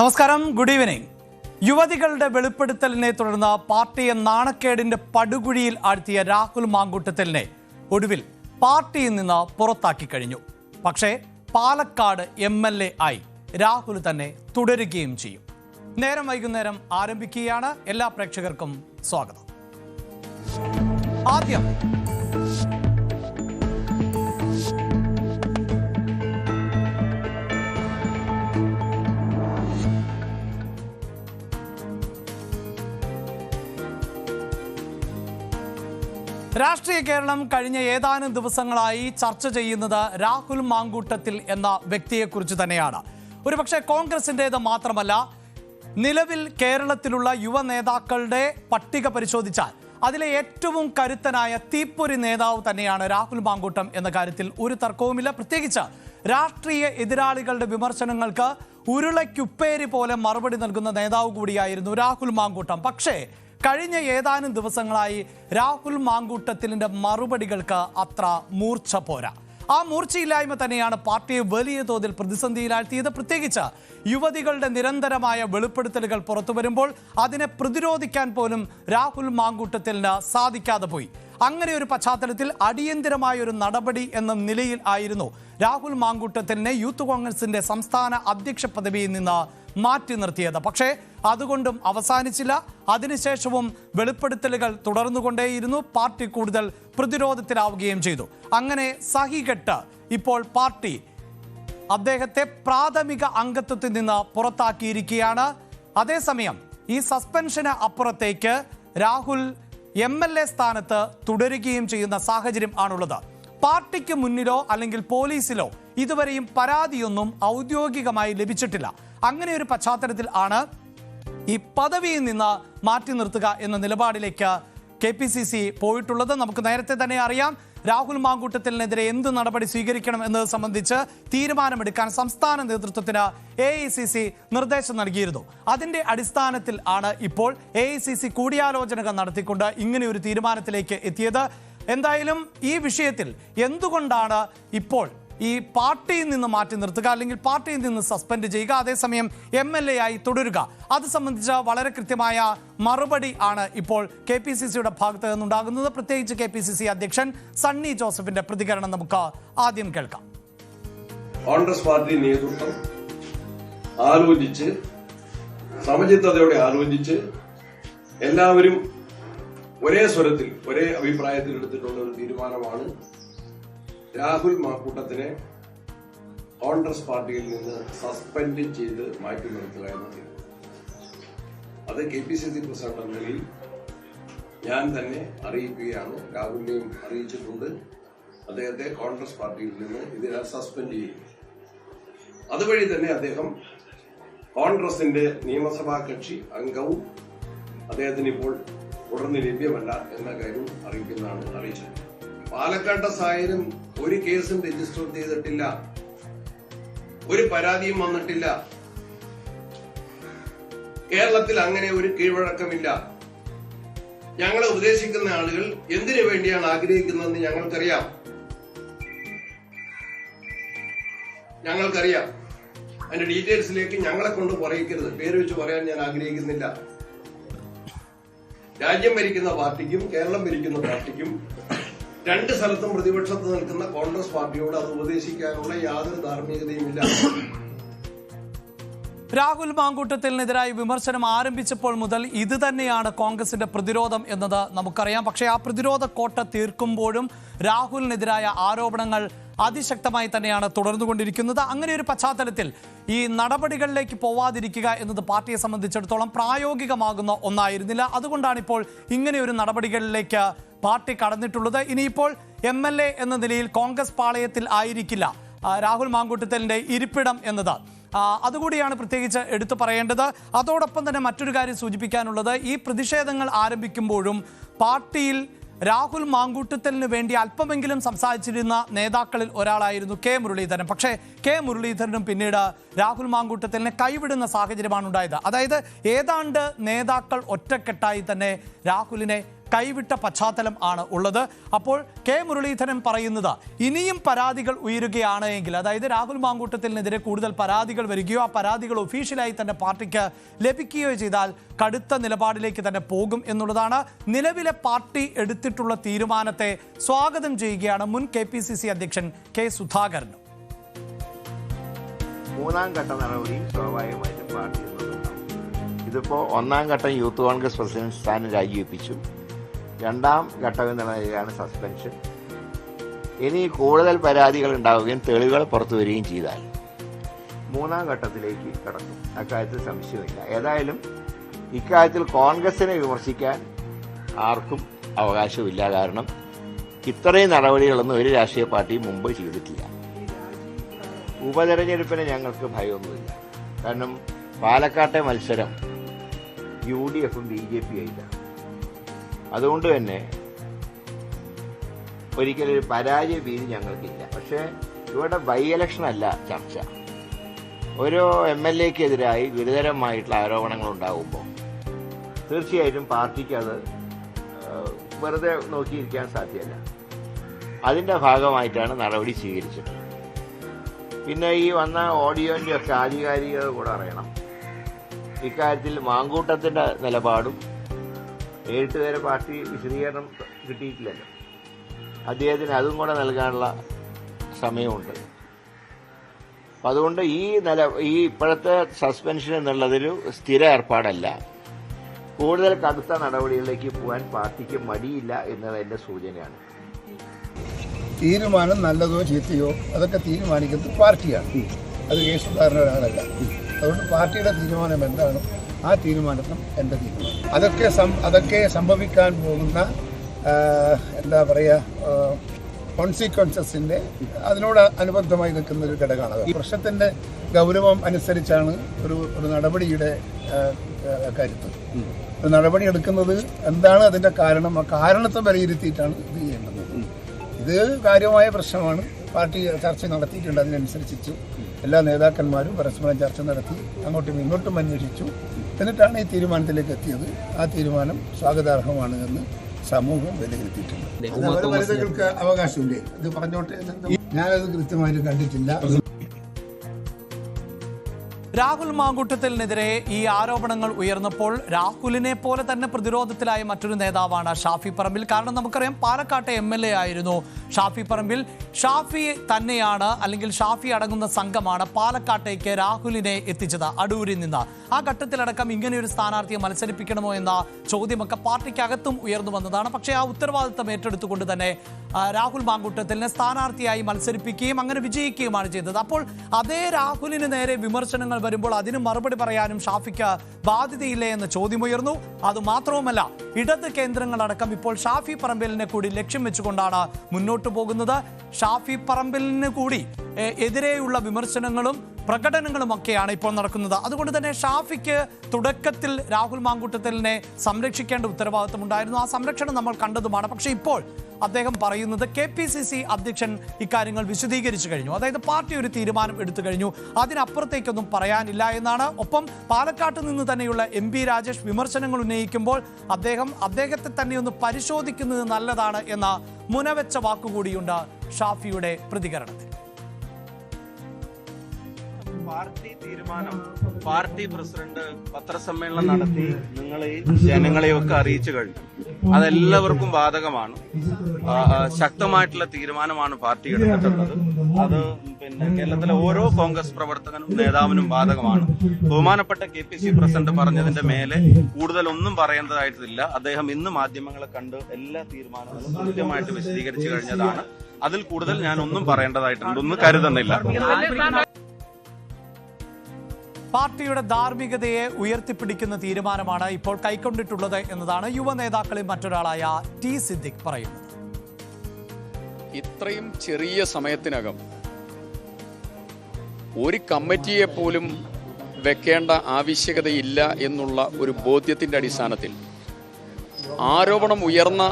നമസ്കാരം, good evening. യുവതികളുടെ വെളിപ്പെടുത്തലിനെ തുടർന്ന് പാർട്ടിയെ നാണക്കേടിന്റെ പടുകുഴിയിൽ ആഴ്ത്തിയ രാഹുൽ മാങ്കൂട്ടത്തിലിനെ ഒടുവിൽ പാർട്ടിയിൽ നിന്ന് പുറത്താക്കി കഴിഞ്ഞു. പക്ഷേ പാലക്കാട് MLA ആയി രാഹുൽ തന്നെ തുടരുകയും ചെയ്യും. നേരം വൈകുന്നേരം ആരംഭിക്കുകയാണ്. എല്ലാ പ്രേക്ഷകർക്കും സ്വാഗതം. ആദ്യം രാഷ്ട്രീയ കേരളം കഴിഞ്ഞ ഏതാനും ദിവസങ്ങളായി ചർച്ച ചെയ്യുന്നത് രാഹുൽ മാങ്കൂട്ടത്തിൽ എന്ന വ്യക്തിയെക്കുറിച്ച് തന്നെയാണ്. ഒരുപക്ഷെ കോൺഗ്രസിൻ്റേത് മാത്രമല്ല, നിലവിൽ കേരളത്തിലുള്ള യുവ നേതാക്കളുടെ പട്ടിക പരിശോധിച്ചാൽ അതിലെ ഏറ്റവും കരുത്തനായ തീപ്പൊരി നേതാവ് തന്നെയാണ് രാഹുൽ മാങ്കൂട്ടം എന്ന കാര്യത്തിൽ ഒരു തർക്കവുമില്ല. പ്രത്യേകിച്ച് രാഷ്ട്രീയ എതിരാളികളുടെ വിമർശനങ്ങൾക്ക് ഉരുളയ്ക്കുപ്പേരി പോലെ മറുപടി നൽകുന്ന നേതാവ് കൂടിയായിരുന്നു രാഹുൽ മാങ്കൂട്ടം. പക്ഷേ കഴിഞ്ഞ ഏതാനും ദിവസങ്ങളായി രാഹുൽ മാങ്കൂട്ടത്തിലിന്റെ മറുപടികൾക്ക് അത്ര മൂർച്ച പോരാ. ആ മൂർച്ചയില്ലായ്മ തന്നെയാണ് പാർട്ടിയെ വലിയ തോതിൽ പ്രതിസന്ധിയിലാഴ്ത്തിയത്. പ്രത്യേകിച്ച് യുവതികളുടെ നിരന്തരമായ വെളിപ്പെടുത്തലുകൾ പുറത്തു വരുമ്പോൾ അതിനെ പ്രതിരോധിക്കാൻ പോലും രാഹുൽ മാങ്കൂട്ടത്തിന് സാധിക്കാതെ പോയി. അങ്ങനെ ഒരു പശ്ചാത്തലത്തിൽ അടിയന്തരമായ ഒരു നടപടി എന്ന നിലയിൽ ആയിരുന്നു രാഹുൽ മാങ്കൂട്ടത്തിലിനെ യൂത്ത് കോൺഗ്രസിന്റെ സംസ്ഥാന അധ്യക്ഷ പദവിയിൽ നിന്ന് മാറ്റി നിർത്തിയത്. പക്ഷേ അതുകൊണ്ടും അവസാനിച്ചില്ല. അതിനുശേഷവും വെളിപ്പെടുത്തലുകൾ തുടർന്നുകൊണ്ടേയിരുന്നു. പാർട്ടി കൂടുതൽ പ്രതിരോധത്തിലാവുകയും ചെയ്തു. അങ്ങനെ സഹികെട്ട് ഇപ്പോൾ പാർട്ടി അദ്ദേഹത്തെ പ്രാഥമിക അംഗത്വത്തിൽ നിന്ന് പുറത്താക്കിയിരിക്കുകയാണ്. അതേസമയം ഈ സസ്പെൻഷന് അപ്പുറത്തേക്ക് രാഹുൽ MLA സ്ഥാനത്ത് തുടരുകയും ചെയ്യുന്ന സാഹചര്യം ആണുള്ളത്. പാർട്ടിക്ക് മുന്നിലോ അല്ലെങ്കിൽ പോലീസിലോ ഇതുവരെയും പരാതിയൊന്നും ഔദ്യോഗികമായി ലഭിച്ചിട്ടില്ല. അങ്ങനെ ഒരു പശ്ചാത്തലത്തിൽ ആണ് ഈ പദവിയിൽ നിന്ന് മാറ്റി നിർത്തുക എന്ന നിലപാടിലേക്ക് KPCC പോയിട്ടുള്ളത്. നമുക്ക് നേരത്തെ തന്നെ അറിയാം, രാഹുൽ മാങ്കൂട്ടത്തിനെതിരെ എന്ത് നടപടി സ്വീകരിക്കണം എന്നത് സംബന്ധിച്ച് തീരുമാനമെടുക്കാൻ സംസ്ഥാന നേതൃത്വത്തിന് AICC നിർദ്ദേശം നൽകിയിരുന്നു. അതിന്റെ അടിസ്ഥാനത്തിൽ ആണ് ഇപ്പോൾ AICC കൂടിയാലോചനകൾ നടത്തിക്കൊണ്ട് ഇങ്ങനെ ഒരു തീരുമാനത്തിലേക്ക് എത്തിയത്. എന്തായാലും ഈ വിഷയത്തിൽ എന്തുകൊണ്ടാണ് ഇപ്പോൾ ഈ പാർട്ടിയിൽ നിന്ന് മാറ്റി നിർത്തുക അല്ലെങ്കിൽ പാർട്ടിയിൽ നിന്ന് സസ്പെൻഡ് ചെയ്യുക, അതേസമയം MLA ആയി തുടരുക, അത് സംബന്ധിച്ച വളരെ കൃത്യമായ മറുപടി ആണ് ഇപ്പോൾ KPCCയുടെ ഭാഗത്ത് നിന്നുണ്ടാകുന്നത്. പ്രത്യേകിച്ച് KPCC അധ്യക്ഷൻ സണ്ണി ജോസഫിന്റെ പ്രതികരണം നമുക്ക് ആദ്യം കേൾക്കാം. കോൺഗ്രസ് പാർട്ടി നേതൃത്വം ആലോചിച്ച് സമചിത്തതയോടെ ആലോചിച്ച് എല്ലാവരും ഒരേ സ്വരത്തിൽ ഒരേ അഭിപ്രായത്തിൽ എടുത്തിട്ടുള്ള ഒരു തീരുമാനമാണ് രാഹുൽ മാങ്കൂട്ടത്തിനെ കോൺഗ്രസ് പാർട്ടിയിൽ നിന്ന് സസ്പെൻഡ് ചെയ്ത് മാറ്റി നിർത്തുക എന്നത്. അത് KPCC പ്രസിഡന്റ് എന്ന നിലയിൽ ഞാൻ തന്നെ അറിയിക്കുകയാണ്. രാഹുലിനെയും അറിയിച്ചിട്ടുണ്ട്. അദ്ദേഹത്തെ കോൺഗ്രസ് പാർട്ടിയിൽ നിന്ന് ഇതിനാൽ സസ്പെൻഡ് ചെയ്യും. അതുവഴി തന്നെ അദ്ദേഹം കോൺഗ്രസിന്റെ നിയമസഭാ കക്ഷി അംഗവും അദ്ദേഹത്തിന് ഇപ്പോൾ തുടർന്ന് ലഭ്യമല്ല എന്ന കാര്യം അറിയിക്കുന്നതാണ് അറിയിച്ചത്. പാലക്കാട്ടെ സായനും ഒരു കേസും രജിസ്റ്റർ ചെയ്തിട്ടില്ല, ഒരു പരാതിയും വന്നിട്ടില്ല. കേരളത്തിൽ അങ്ങനെ ഒരു കീഴ്വഴക്കമില്ല. ഞങ്ങളെ ഉപദേശിക്കുന്ന ആളുകൾ എന്തിനു വേണ്ടിയാണ് ആഗ്രഹിക്കുന്നതെന്ന് ഞങ്ങൾക്കറിയാം. അതിന്റെ ഡീറ്റെയിൽസിലേക്ക് ഞങ്ങളെ കൊണ്ട് പറയിക്കരുത്. പേര് വെച്ച് പറയാൻ ഞാൻ ആഗ്രഹിക്കുന്നില്ല. രാജ്യം ഭരിക്കുന്ന പാർട്ടിക്കും കേരളം ഭരിക്കുന്ന പാർട്ടിക്കും രണ്ട് സ്ഥലത്തും പ്രതിപക്ഷത്ത് നിൽക്കുന്ന കോൺഗ്രസ് പാർട്ടിയോട് അത് ഉപദേശിക്കാനുള്ള യാതൊരു ധാർമ്മികതയുമില്ല. രാഹുൽ മാങ്കൂട്ടത്തിനെതിരായി വിമർശനം ആരംഭിച്ചപ്പോൾ മുതൽ ഇത് തന്നെയാണ് കോൺഗ്രസിന്റെ പ്രതിരോധം എന്നത് നമുക്കറിയാം. പക്ഷേ ആ പ്രതിരോധ കോട്ട തീർക്കുമ്പോഴും രാഹുലിനെതിരായ ആരോപണങ്ങൾ അതിശക്തമായി തന്നെയാണ് തുടർന്നുകൊണ്ടിരിക്കുന്നത്. അങ്ങനെ ഒരു പശ്ചാത്തലത്തിൽ ഈ നടപടികളിലേക്ക് പോവാതിരിക്കുക എന്നത് പാർട്ടിയെ സംബന്ധിച്ചിടത്തോളം പ്രായോഗികമാകുന്ന ഒന്നായിരുന്നില്ല. അതുകൊണ്ടാണ് ഇപ്പോൾ ഇങ്ങനെ ഒരു നടപടികളിലേക്ക് പാർട്ടി കടന്നിട്ടുള്ളത്. ഇനിയിപ്പോൾ MLA എന്ന നിലയിൽ കോൺഗ്രസ് പാളയത്തിൽ ആയിരിക്കില്ല രാഹുൽ മാങ്കൂട്ടത്തിലിന്റെ ഇരിപ്പിടം എന്നത്. അതുകൂടിയാണ് പ്രത്യേകിച്ച് എടുത്തു പറയേണ്ടത്. അതോടൊപ്പം തന്നെ മറ്റൊരു കാര്യം സൂചിപ്പിക്കാനുള്ളത്, ഈ പ്രതിഷേധങ്ങൾ ആരംഭിക്കുമ്പോഴും പാർട്ടിയിൽ രാഹുൽ മാങ്കൂട്ടത്തിലിന് വേണ്ടി അല്പമെങ്കിലും സംസാരിച്ചിരുന്ന നേതാക്കളിൽ ഒരാളായിരുന്നു K മുരളീധരൻ. പക്ഷേ K മുരളീധരനും പിന്നീട് രാഹുൽ മാങ്കൂട്ടത്തിലിനെ കൈവിടുന്ന സാഹചര്യമാണ് ഉണ്ടായത്. അതായത് ഏതാണ്ട് നേതാക്കൾ ഒറ്റക്കെട്ടായി തന്നെ രാഹുലിനെ കൈവിട്ട പശ്ചാത്തലം ആണ് ഉള്ളത്. അപ്പോൾ കെ മുരളീധരൻ പറയുന്നത് ഇനിയും പരാതികൾ ഉയരുകയാണ് എങ്കിൽ, അതായത് രാഹുൽ മാങ്കൂട്ടത്തിനെതിരെ കൂടുതൽ പരാതികൾ വരികയോ ആ പരാതികൾ ഒഫീഷ്യലായി തന്നെ പാർട്ടിക്ക് ലഭിക്കുകയോ ചെയ്താൽ കടുത്ത നിലപാടിലേക്ക് തന്നെ പോകും എന്നുള്ളതാണ്. നിലവിലെ പാർട്ടി എടുത്തിട്ടുള്ള തീരുമാനത്തെ സ്വാഗതം ചെയ്യുകയാണ് മുൻ KPCC അധ്യക്ഷൻ കെ സുധാകരൻ. മൂന്നാം ഘട്ട നടപടി സ്വാഭാവികമായിട്ടും പാർട്ടി ഇതിപ്പോൾ ഒന്നാം ഘട്ടം യൂത്ത് കോൺഗ്രസ് പ്രസിഡന്റ് സ്ഥാനം രാജിവെപ്പിച്ചു. രണ്ടാം ഘട്ടം എന്ന നിലയിലാണ് സസ്പെൻഷൻ. ഇനി കൂടുതൽ പരാതികൾ ഉണ്ടാവുകയും തെളിവുകൾ പുറത്തു വരികയും ചെയ്താൽ മൂന്നാം ഘട്ടത്തിലേക്ക് കടക്കും. അക്കാര്യത്തിൽ സംശയമില്ല. ഏതായാലും ഇക്കാര്യത്തിൽ കോൺഗ്രസിനെ വിമർശിക്കാൻ ആർക്കും അവകാശമില്ല. കാരണം ഇത്രയും നടപടികളൊന്നും ഒരു രാഷ്ട്രീയ പാർട്ടിയും മുമ്പ് ചെയ്തിട്ടില്ല. ഉപതെരഞ്ഞെടുപ്പിന് ഞങ്ങൾക്ക് ഭയമൊന്നുമില്ല. കാരണം പാലക്കാട്ടെ മത്സരം UDFും BJP ആയിട്ടാണ്. അതുകൊണ്ട് തന്നെ ഒരിക്കലും ഒരു പരാജയ ഭീതി ഞങ്ങൾക്കില്ല. പക്ഷേ ഇവിടെ ബൈ ഇലക്ഷൻ അല്ല ചർച്ച. ഓരോ MLAക്കെതിരായി ഗുരുതരമായിട്ടുള്ള ആരോപണങ്ങൾ ഉണ്ടാകുമ്പോൾ തീർച്ചയായിട്ടും പാർട്ടിക്ക് അത് വെറുതെ നോക്കിയിരിക്കാൻ സാധ്യമല്ല. അതിൻ്റെ ഭാഗമായിട്ടാണ് നടപടി സ്വീകരിച്ചത്. പിന്നെ ഈ വന്ന ഓഡിയോൻ്റെ ഒക്കെ ആധികാരികത കൂടെ അറിയണം. ഇക്കാര്യത്തിൽ മാങ്കൂട്ടത്തിൻ്റെ നിലപാടും നേരിട്ട് വരെ പാർട്ടി വിശദീകരണം കിട്ടിയിട്ടില്ലല്ലോ. അദ്ദേഹത്തിന് അതും കൂടെ നൽകാനുള്ള സമയമുണ്ട്. അപ്പം അതുകൊണ്ട് ഈ ഇപ്പോഴത്തെ സസ്പെൻഷൻ എന്നുള്ളതൊരു സ്ഥിര ഏർപ്പാടല്ല. കൂടുതൽ കടുത്ത നടപടികളിലേക്ക് പോകാൻ പാർട്ടിക്ക് മടിയില്ല എന്നതിൻ്റെ സൂചനയാണ്. തീരുമാനം നല്ലതോ ചീത്തയോ അതൊക്കെ തീരുമാനിക്കുന്നത് പാർട്ടിയാണ്. അത് കെ സുധാകരൻ്റെ ഒരാളല്ല. അതുകൊണ്ട് പാർട്ടിയുടെ തീരുമാനം എന്താണ് ആ തീരുമാനം എൻ്റെ തീരുമാനം. അതൊക്കെ സംഭവിക്കാൻ പോകുന്ന എന്താ പറയുക കോൺസിക്വൻസസിൻ്റെ അതിനോട് അനുബന്ധമായി നിൽക്കുന്ന ഒരു ഘടകമാണ്. ഈ പ്രശ്നത്തിൻ്റെ ഗൗരവം അനുസരിച്ചാണ് ഒരു നടപടിയുടെ കരുത്ത്. ഒരു നടപടി എടുക്കുന്നത് എന്താണ് അതിൻ്റെ കാരണം, ആ കാരണത്തെ വിലയിരുത്തിയിട്ടാണ് ഇത് ചെയ്യേണ്ടത്. ഇത് കാര്യമായ പ്രശ്നമാണ്. പാർട്ടി ചർച്ച നടത്തിയിട്ടുണ്ട്. അതിനനുസരിച്ചു എല്ലാ നേതാക്കന്മാരും പരസ്പരം ചർച്ച നടത്തി അങ്ങോട്ടും ഇങ്ങോട്ടും അന്വേഷിച്ചു. എന്നിട്ടാണ് ഈ തീരുമാനത്തിലേക്ക് എത്തിയത്. ആ തീരുമാനം സ്വാഗതാർഹമാണ് എന്ന് സമൂഹം വിലയിരുത്തിയിട്ടുണ്ട്. വനിതകൾക്ക് അവകാശമില്ലേ? ഇത് പറഞ്ഞോട്ടെ. ഞാനത് കൃത്യമായിട്ട് കണ്ടിട്ടില്ല. രാഹുൽ മാങ്കൂട്ടത്തിനെതിരെ ഈ ആരോപണങ്ങൾ ഉയർന്നപ്പോൾ രാഹുലിനെ പോലെ തന്നെ പ്രതിരോധത്തിലായ മറ്റൊരു നേതാവാണ് ഷാഫി പറമ്പിൽ. കാരണം നമുക്കറിയാം പാലക്കാട്ടെ MLA ആയിരുന്നു ഷാഫി പറമ്പിൽ. ഷാഫി തന്നെയാണ്, അല്ലെങ്കിൽ ഷാഫി അടങ്ങുന്ന സംഘമാണ് പാലക്കാട്ടേക്ക് രാഹുലിനെ എത്തിച്ചത് അടൂരിൽ നിന്ന്. ആ ഘട്ടത്തിലടക്കം ഇങ്ങനെയൊരു സ്ഥാനാർത്ഥിയെ മത്സരിപ്പിക്കണമോ എന്ന ചോദ്യമൊക്കെ പാർട്ടിക്കകത്തും ഉയർന്നു വന്നതാണ്. പക്ഷേ ആ ഉത്തരവാദിത്തം ഏറ്റെടുത്തുകൊണ്ട് തന്നെ രാഹുൽ മാങ്കൂട്ടത്തിനെ സ്ഥാനാർത്ഥിയായി മത്സരിപ്പിക്കുകയും അങ്ങനെ വിജയിക്കുകയുമാണ് ചെയ്തത്. അപ്പോൾ അതേ രാഹുലിന് നേരെ വിമർശനങ്ങൾ വരുമ്പോൾ അതിന് മറുപടി പറയാനും ഷാഫിക്ക് ബാധ്യതയില്ലേ എന്ന ചോദ്യമുയർന്നു. അതുമാത്രവുമല്ല, ഇടത് കേന്ദ്രങ്ങളടക്കം ഇപ്പോൾ ഷാഫി പറമ്പിലിനെ കൂടി ലക്ഷ്യം വെച്ചുകൊണ്ടാണ് മുന്നോട്ട് പോകുന്നത്. ഷാഫി പറമ്പിലിന് കൂടി എതിരെയുള്ള വിമർശനങ്ങളും പ്രകടനങ്ങളുമൊക്കെയാണ് ഇപ്പോൾ നടക്കുന്നത്. അതുകൊണ്ട് തന്നെ ഷാഫിക്ക് തുടക്കത്തിൽ രാഹുൽ മാങ്കൂട്ടത്തിലിനെ സംരക്ഷിക്കേണ്ട ഉത്തരവാദിത്വം ഉണ്ടായിരുന്നു. ആ സംരക്ഷണം നമ്മൾ കണ്ടതുമാണ്. പക്ഷേ ഇപ്പോൾ അദ്ദേഹം പറയുന്നത് KPCC അധ്യക്ഷൻ ഇക്കാര്യങ്ങൾ വിശദീകരിച്ചു കഴിഞ്ഞു. അതായത് പാർട്ടി ഒരു തീരുമാനം എടുത്തു കഴിഞ്ഞു, അതിനപ്പുറത്തേക്കൊന്നും പറയാനില്ല എന്നാണ്. ഒപ്പം പാലക്കാട്ട് നിന്ന് തന്നെയുള്ള MP രാജേഷ് വിമർശനങ്ങൾ ഉന്നയിക്കുമ്പോൾ അദ്ദേഹത്തെ തന്നെ ഒന്ന് പരിശോധിക്കുന്നത് നല്ലതാണ് എന്ന മുനവെച്ച വാക്കുകൂടിയുണ്ട് ഷാഫിയുടെ പ്രതികരണത്തിൽ. പാർട്ടി തീരുമാനം പാർട്ടി പ്രസിഡന്റ് പത്രസമ്മേളനം നടത്തി ജനങ്ങളെയൊക്കെ അറിയിച്ചു കഴിഞ്ഞു. അതെല്ലാവർക്കും ബാധകമാണ്. ശക്തമായിട്ടുള്ള തീരുമാനമാണ് പാർട്ടി എടുത്തിട്ടുള്ളത്. അത് കേരളത്തിലെ ഓരോ കോൺഗ്രസ് പ്രവർത്തകനും നേതാവിനും ബാധകമാണ്. ബഹുമാനപ്പെട്ട KPCC പ്രസിഡന്റ് പറഞ്ഞതിന്റെ മേലെ കൂടുതലൊന്നും പറയേണ്ടതായിട്ടില്ല. അദ്ദേഹം ഇന്ന് മാധ്യമങ്ങളെ കണ്ട് എല്ലാ തീരുമാനങ്ങളും കൃത്യമായിട്ട് വിശദീകരിച്ചു കഴിഞ്ഞതാണ്. അതിൽ കൂടുതൽ ഞാൻ ഒന്നും പറയേണ്ടതായിട്ടുണ്ടെന്ന് കരുതുന്നില്ല. പാർട്ടിയുടെ ധാർമ്മികതയെ ഉയർത്തിപ്പിടിക്കുന്ന തീരുമാനമാണ് ഇപ്പോൾ കൈക്കൊണ്ടിട്ടുള്ളത് എന്നതാണ് യുവ നേതാക്കളിൽ മറ്റൊരാളായ T സിദ്ദിഖ് പറയുന്നത്. ഇത്രയും ചെറിയ സമയത്തിനകം ഒരു കമ്മിറ്റിയെ പോലും വെക്കേണ്ട ആവശ്യകതയില്ല എന്നുള്ള ഒരു ബോധ്യത്തിൻ്റെ അടിസ്ഥാനത്തിൽ ആരോപണം ഉയർന്ന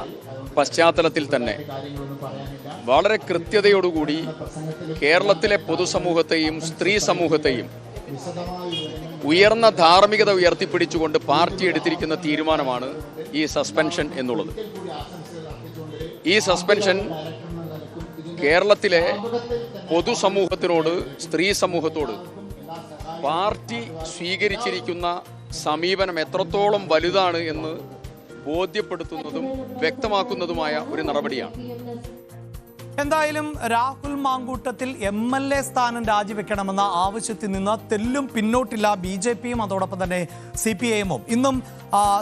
പശ്ചാത്തലത്തിൽ തന്നെ വളരെ കൃത്യതയോടുകൂടി കേരളത്തിലെ പൊതുസമൂഹത്തെയും സ്ത്രീ സമൂഹത്തെയും ഉയർന്ന ധാർമ്മികത ഉയർത്തിപ്പിടിച്ചുകൊണ്ട് പാർട്ടി എടുത്തിരിക്കുന്ന തീരുമാനമാണ് ഈ സസ്പെൻഷൻ എന്നുള്ളത്. ഈ സസ്പെൻഷൻ കേരളത്തിലെ പൊതുസമൂഹത്തിനോട്, സ്ത്രീ സമൂഹത്തോട് പാർട്ടി സ്വീകരിച്ചിരിക്കുന്ന സമീപനം എത്രത്തോളം വലുതാണ് എന്ന് ബോധ്യപ്പെടുത്തുന്നതും വ്യക്തമാക്കുന്നതുമായ ഒരു നടപടിയാണ്. എന്തായാലും രാഹുൽ മാങ്കൂട്ടത്തിൽ MLA സ്ഥാനം രാജിവെക്കണമെന്ന ആവശ്യത്തിൽ നിന്ന് തെല്ലും പിന്നോട്ടില്ല BJPയും അതോടൊപ്പം തന്നെ CPIM-ഉം. ഇന്നും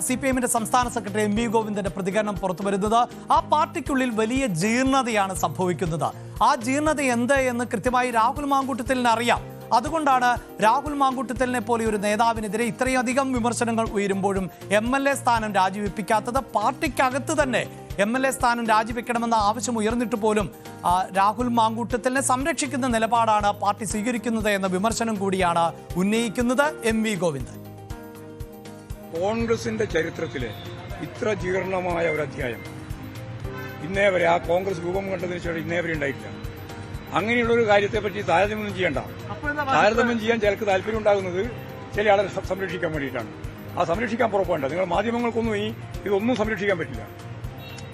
CPIM-ന്റെ സംസ്ഥാന സെക്രട്ടറി MV ഗോവിന്ദന്റെ പ്രതികരണം പുറത്തു വരുന്നത് ആ പാർട്ടിക്കുള്ളിൽ വലിയ ജീർണതയാണ് സംഭവിക്കുന്നത്. ആ ജീർണത എന്ത് എന്ന് കൃത്യമായി രാഹുൽ മാങ്കൂട്ടത്തിലിന് അറിയാം. അതുകൊണ്ടാണ് രാഹുൽ മാങ്കൂട്ടത്തിലിനെ പോലെ ഒരു നേതാവിനെതിരെ ഇത്രയധികം വിമർശനങ്ങൾ ഉയരുമ്പോഴും MLA സ്ഥാനം രാജിവെപ്പിക്കാത്തത്. പാർട്ടിക്കകത്ത് തന്നെ MLA സ്ഥാനം രാജിവെക്കണമെന്ന ആവശ്യം ഉയർന്നിട്ട് പോലും രാഹുൽ മാങ്കൂട്ടത്തിലിനെ സംരക്ഷിക്കുന്ന നിലപാടാണ് പാർട്ടി സ്വീകരിക്കുന്നത് എന്ന വിമർശനം കൂടിയാണ് ഉന്നയിക്കുന്നത് MV ഗോവിന്ദൻ. കോൺഗ്രസിന്റെ ചരിത്രത്തിലെ ഇത്ര ജീർണമായ ഒരു അധ്യായം ഇന്നേ വരെ, ആ കോൺഗ്രസ് രൂപം കണ്ടതിന് ശേഷം ഇന്നേ വരെ ഉണ്ടായിട്ടില്ല. അങ്ങനെയുള്ള ഒരു കാര്യത്തെപ്പറ്റി താരതമ്യം ചെയ്യേണ്ട. താരതമ്യം ചെയ്യാൻ ചിലർക്ക് താല്പര്യം ഉണ്ടാകുന്നത് ചില ആളെ സംരക്ഷിക്കാൻ വേണ്ടിയിട്ടാണ്. ആ സംരക്ഷിക്കാൻ പുറപ്പെടേണ്ട. നിങ്ങൾ മാധ്യമങ്ങൾക്കൊന്നും ഇതൊന്നും സംരക്ഷിക്കാൻ പറ്റില്ല.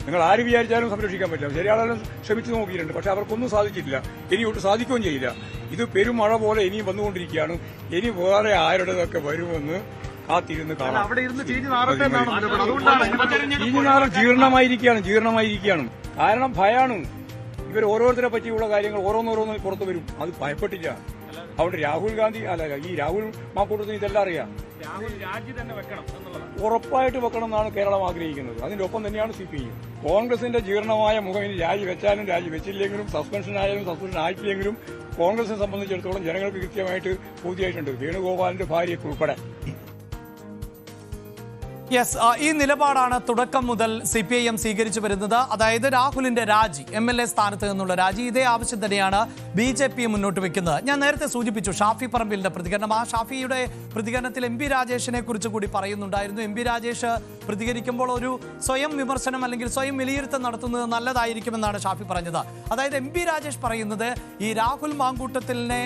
നിങ്ങൾ ആര് വിചാരിച്ചാലും സംരക്ഷിക്കാൻ പറ്റില്ല. ചില ആളുകൾ ശ്രമിച്ചു നോക്കിയിട്ടുണ്ട്, പക്ഷെ അവർക്കൊന്നും സാധിച്ചിട്ടില്ല. ഇനി ഒട്ട് സാധിക്കുകയും ചെയ്യില്ല. ഇത് പെരുമഴ പോലെ ഇനിയും വന്നുകൊണ്ടിരിക്കുകയാണ്. ഇനി വേറെ ആരുടേതൊക്കെ വരുമെന്ന് കാത്തിരുന്ന് കാണാം. ജീർണമായിരിക്കുകയാണ്. കാരണം ഭയാണ്. ഇവർ ഓരോരുത്തരെ പറ്റിയുള്ള കാര്യങ്ങൾ ഓരോന്നോരോന്ന് പുറത്തു വരും. അത് ഭയപ്പെട്ടില്ല. അതുകൊണ്ട് രാഹുൽ മാങ്കൂട്ടത്തിന് ഇതെല്ലാം അറിയാം. രാജി തന്നെ വെക്കണം എന്നുള്ളതാണ്. ഉറപ്പായിട്ട് വെക്കണം എന്നാണ് കേരളം ആഗ്രഹിക്കുന്നത്. അതിന്റെ ഒപ്പം തന്നെയാണ് CPI. കോൺഗ്രസിന്റെ ജീർണമായ മുഖം ഇനി രാജി വെച്ചാലും രാജി വെച്ചില്ലെങ്കിലും സസ്പെൻഷൻ ആയാലും സസ്പെൻഷൻ ആയിട്ടില്ലെങ്കിലും കോൺഗ്രസിനെ സംബന്ധിച്ചിടത്തോളം ജനങ്ങൾക്ക് കൃത്യമായിട്ട് ബോധ്യമായിട്ടുണ്ട്, വേണുഗോപാലിന്റെ ഭാര്യയ്ക്കുൾപ്പെടെ. യെസ്, ഈ നിലപാടാണ് തുടക്കം മുതൽ CPIM സ്വീകരിച്ചു വരുന്നത്. അതായത് രാഹുലിന്റെ രാജി, MLA സ്ഥാനത്ത് നിന്നുള്ള രാജി. ഇതേ ആവശ്യം തന്നെയാണ് BJP മുന്നോട്ട് വെക്കുന്നത്. ഞാൻ നേരത്തെ സൂചിപ്പിച്ചു ഷാഫി പറമ്പിലിന്റെ പ്രതികരണം. ആ ഷാഫിയുടെ പ്രതികരണത്തിൽ MB രാജേഷിനെ കുറിച്ച് കൂടി പറയുന്നുണ്ടായിരുന്നു. MB രാജേഷ് പ്രതികരിക്കുമ്പോൾ ഒരു സ്വയം വിമർശനം അല്ലെങ്കിൽ സ്വയം വിലയിരുത്തൽ നടത്തുന്നത് നല്ലതായിരിക്കുമെന്നാണ് ഷാഫി പറഞ്ഞത്. അതായത് MB രാജേഷ് പറയുന്നത് ഈ രാഹുൽ മാങ്കൂട്ടത്തിലിനെ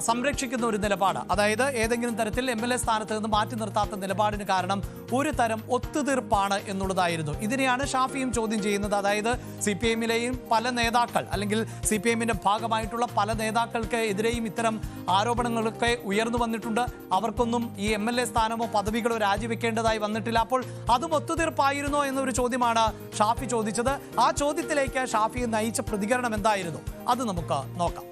സംരക്ഷിക്കുന്ന ഒരു നിലപാട്, അതായത് ഏതെങ്കിലും തരത്തിൽ MLA സ്ഥാനത്ത് നിന്ന് മാറ്റി നിർത്താത്ത നിലപാടിന് കാരണം ഒരു തരം ഒത്തുതീർപ്പാണ് എന്നുള്ളതായിരുന്നു. ഇതിനെയാണ് ഷാഫിയും ചോദ്യം ചെയ്യുന്നത്. അതായത് CPIM-ലെയും പല നേതാക്കൾ അല്ലെങ്കിൽ CPIM-ന്റെ ഭാഗമായിട്ടുള്ള പല നേതാക്കൾക്ക് എതിരെയും ഇത്തരം ആരോപണങ്ങളൊക്കെ ഉയർന്നു വന്നിട്ടുണ്ട്. അവർക്കൊന്നും ഈ MLA സ്ഥാനമോ പദവികളോ രാജിവെക്കേണ്ടതായി വന്നിട്ടില്ല. അപ്പോൾ അതും ഒത്തുതീർപ്പായിരുന്നോ എന്നൊരു ചോദ്യമാണ് ഷാഫി ചോദിച്ചത്. ആ ചോദ്യത്തിലേക്ക് ഷാഫിയെ നയിച്ച പ്രതികരണം എന്തായിരുന്നു അത് നമുക്ക് നോക്കാം.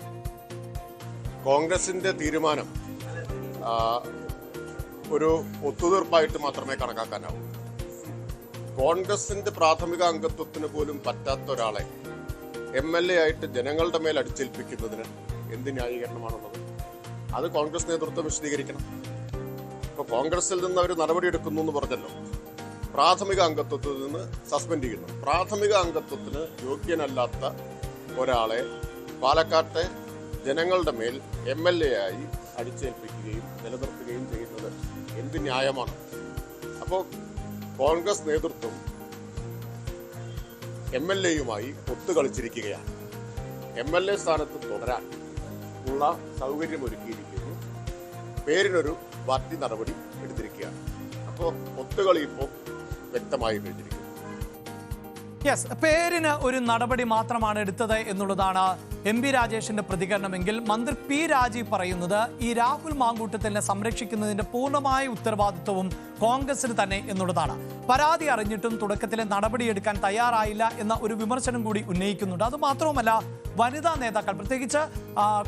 കോൺഗ്രസിന്റെ തീരുമാനം ഒരു ഒത്തുതീർപ്പായിട്ട് മാത്രമേ കണക്കാക്കാനാവൂ. കോൺഗ്രസിന്റെ പ്രാഥമിക അംഗത്വത്തിന് പോലും പറ്റാത്ത ഒരാളെ MLA ആയിട്ട് ജനങ്ങളുടെ മേൽ അടിച്ചേൽപ്പിക്കുന്നതിന് എന്ത് ന്യായീകരണമാണുള്ളത്? അത് കോൺഗ്രസ് നേതൃത്വം വിശദീകരിക്കണം. ഇപ്പൊ കോൺഗ്രസിൽ നിന്ന് അവർ നടപടിയെടുക്കുന്നു എന്ന് പറഞ്ഞല്ലോ. പ്രാഥമിക അംഗത്വത്തിൽ നിന്ന് സസ്പെൻഡ് ചെയ്യുന്നു. പ്രാഥമിക അംഗത്വത്തിന് യോഗ്യനല്ലാത്ത ഒരാളെ പാലക്കാട്ടെ ജനങ്ങളുടെ മേൽ MLA ആയി അടിച്ചേൽപ്പിക്കുകയും നിലനിർത്തുകയും ചെയ്യുന്നത് എന്ത് ന്യായമാണ്? അപ്പോൾ കോൺഗ്രസ് നേതൃത്വം MLA-യുമായി ഒത്തുകളിച്ചിരിക്കുകയാണ്. MLA സ്ഥാനത്ത് തുടരാൻ ഉള്ള സൗകര്യമൊരുക്കിയിരിക്കുന്നു. പേരിനൊരു പാർട്ടി നടപടി എടുത്തിരിക്കുകയാണ്. അപ്പോൾ ഒത്തുകളി ഇപ്പോൾ വ്യക്തമായി കഴിഞ്ഞിരിക്കുന്നു. യെസ്, പേരിന് ഒരു നടപടി മാത്രമാണ് എടുത്തത് എന്നുള്ളതാണ് MB രാജേഷിന്റെ പ്രതികരണമെങ്കിൽ മന്ത്രി P രാജീവ് പറയുന്നത് ഈ രാഹുൽ മാങ്കൂട്ടത്തിനെ സംരക്ഷിക്കുന്നതിന്റെ പൂർണ്ണമായ ഉത്തരവാദിത്വവും കോൺഗ്രസിന് തന്നെ എന്നുള്ളതാണ്. പരാതി അറിഞ്ഞിട്ടും തുടക്കത്തിലെ നടപടിയെടുക്കാൻ തയ്യാറായില്ല എന്ന ഒരു വിമർശനം കൂടി ഉന്നയിക്കുന്നുണ്ട്. അതുമാത്രവുമല്ല, വനിതാ നേതാക്കൾ, പ്രത്യേകിച്ച്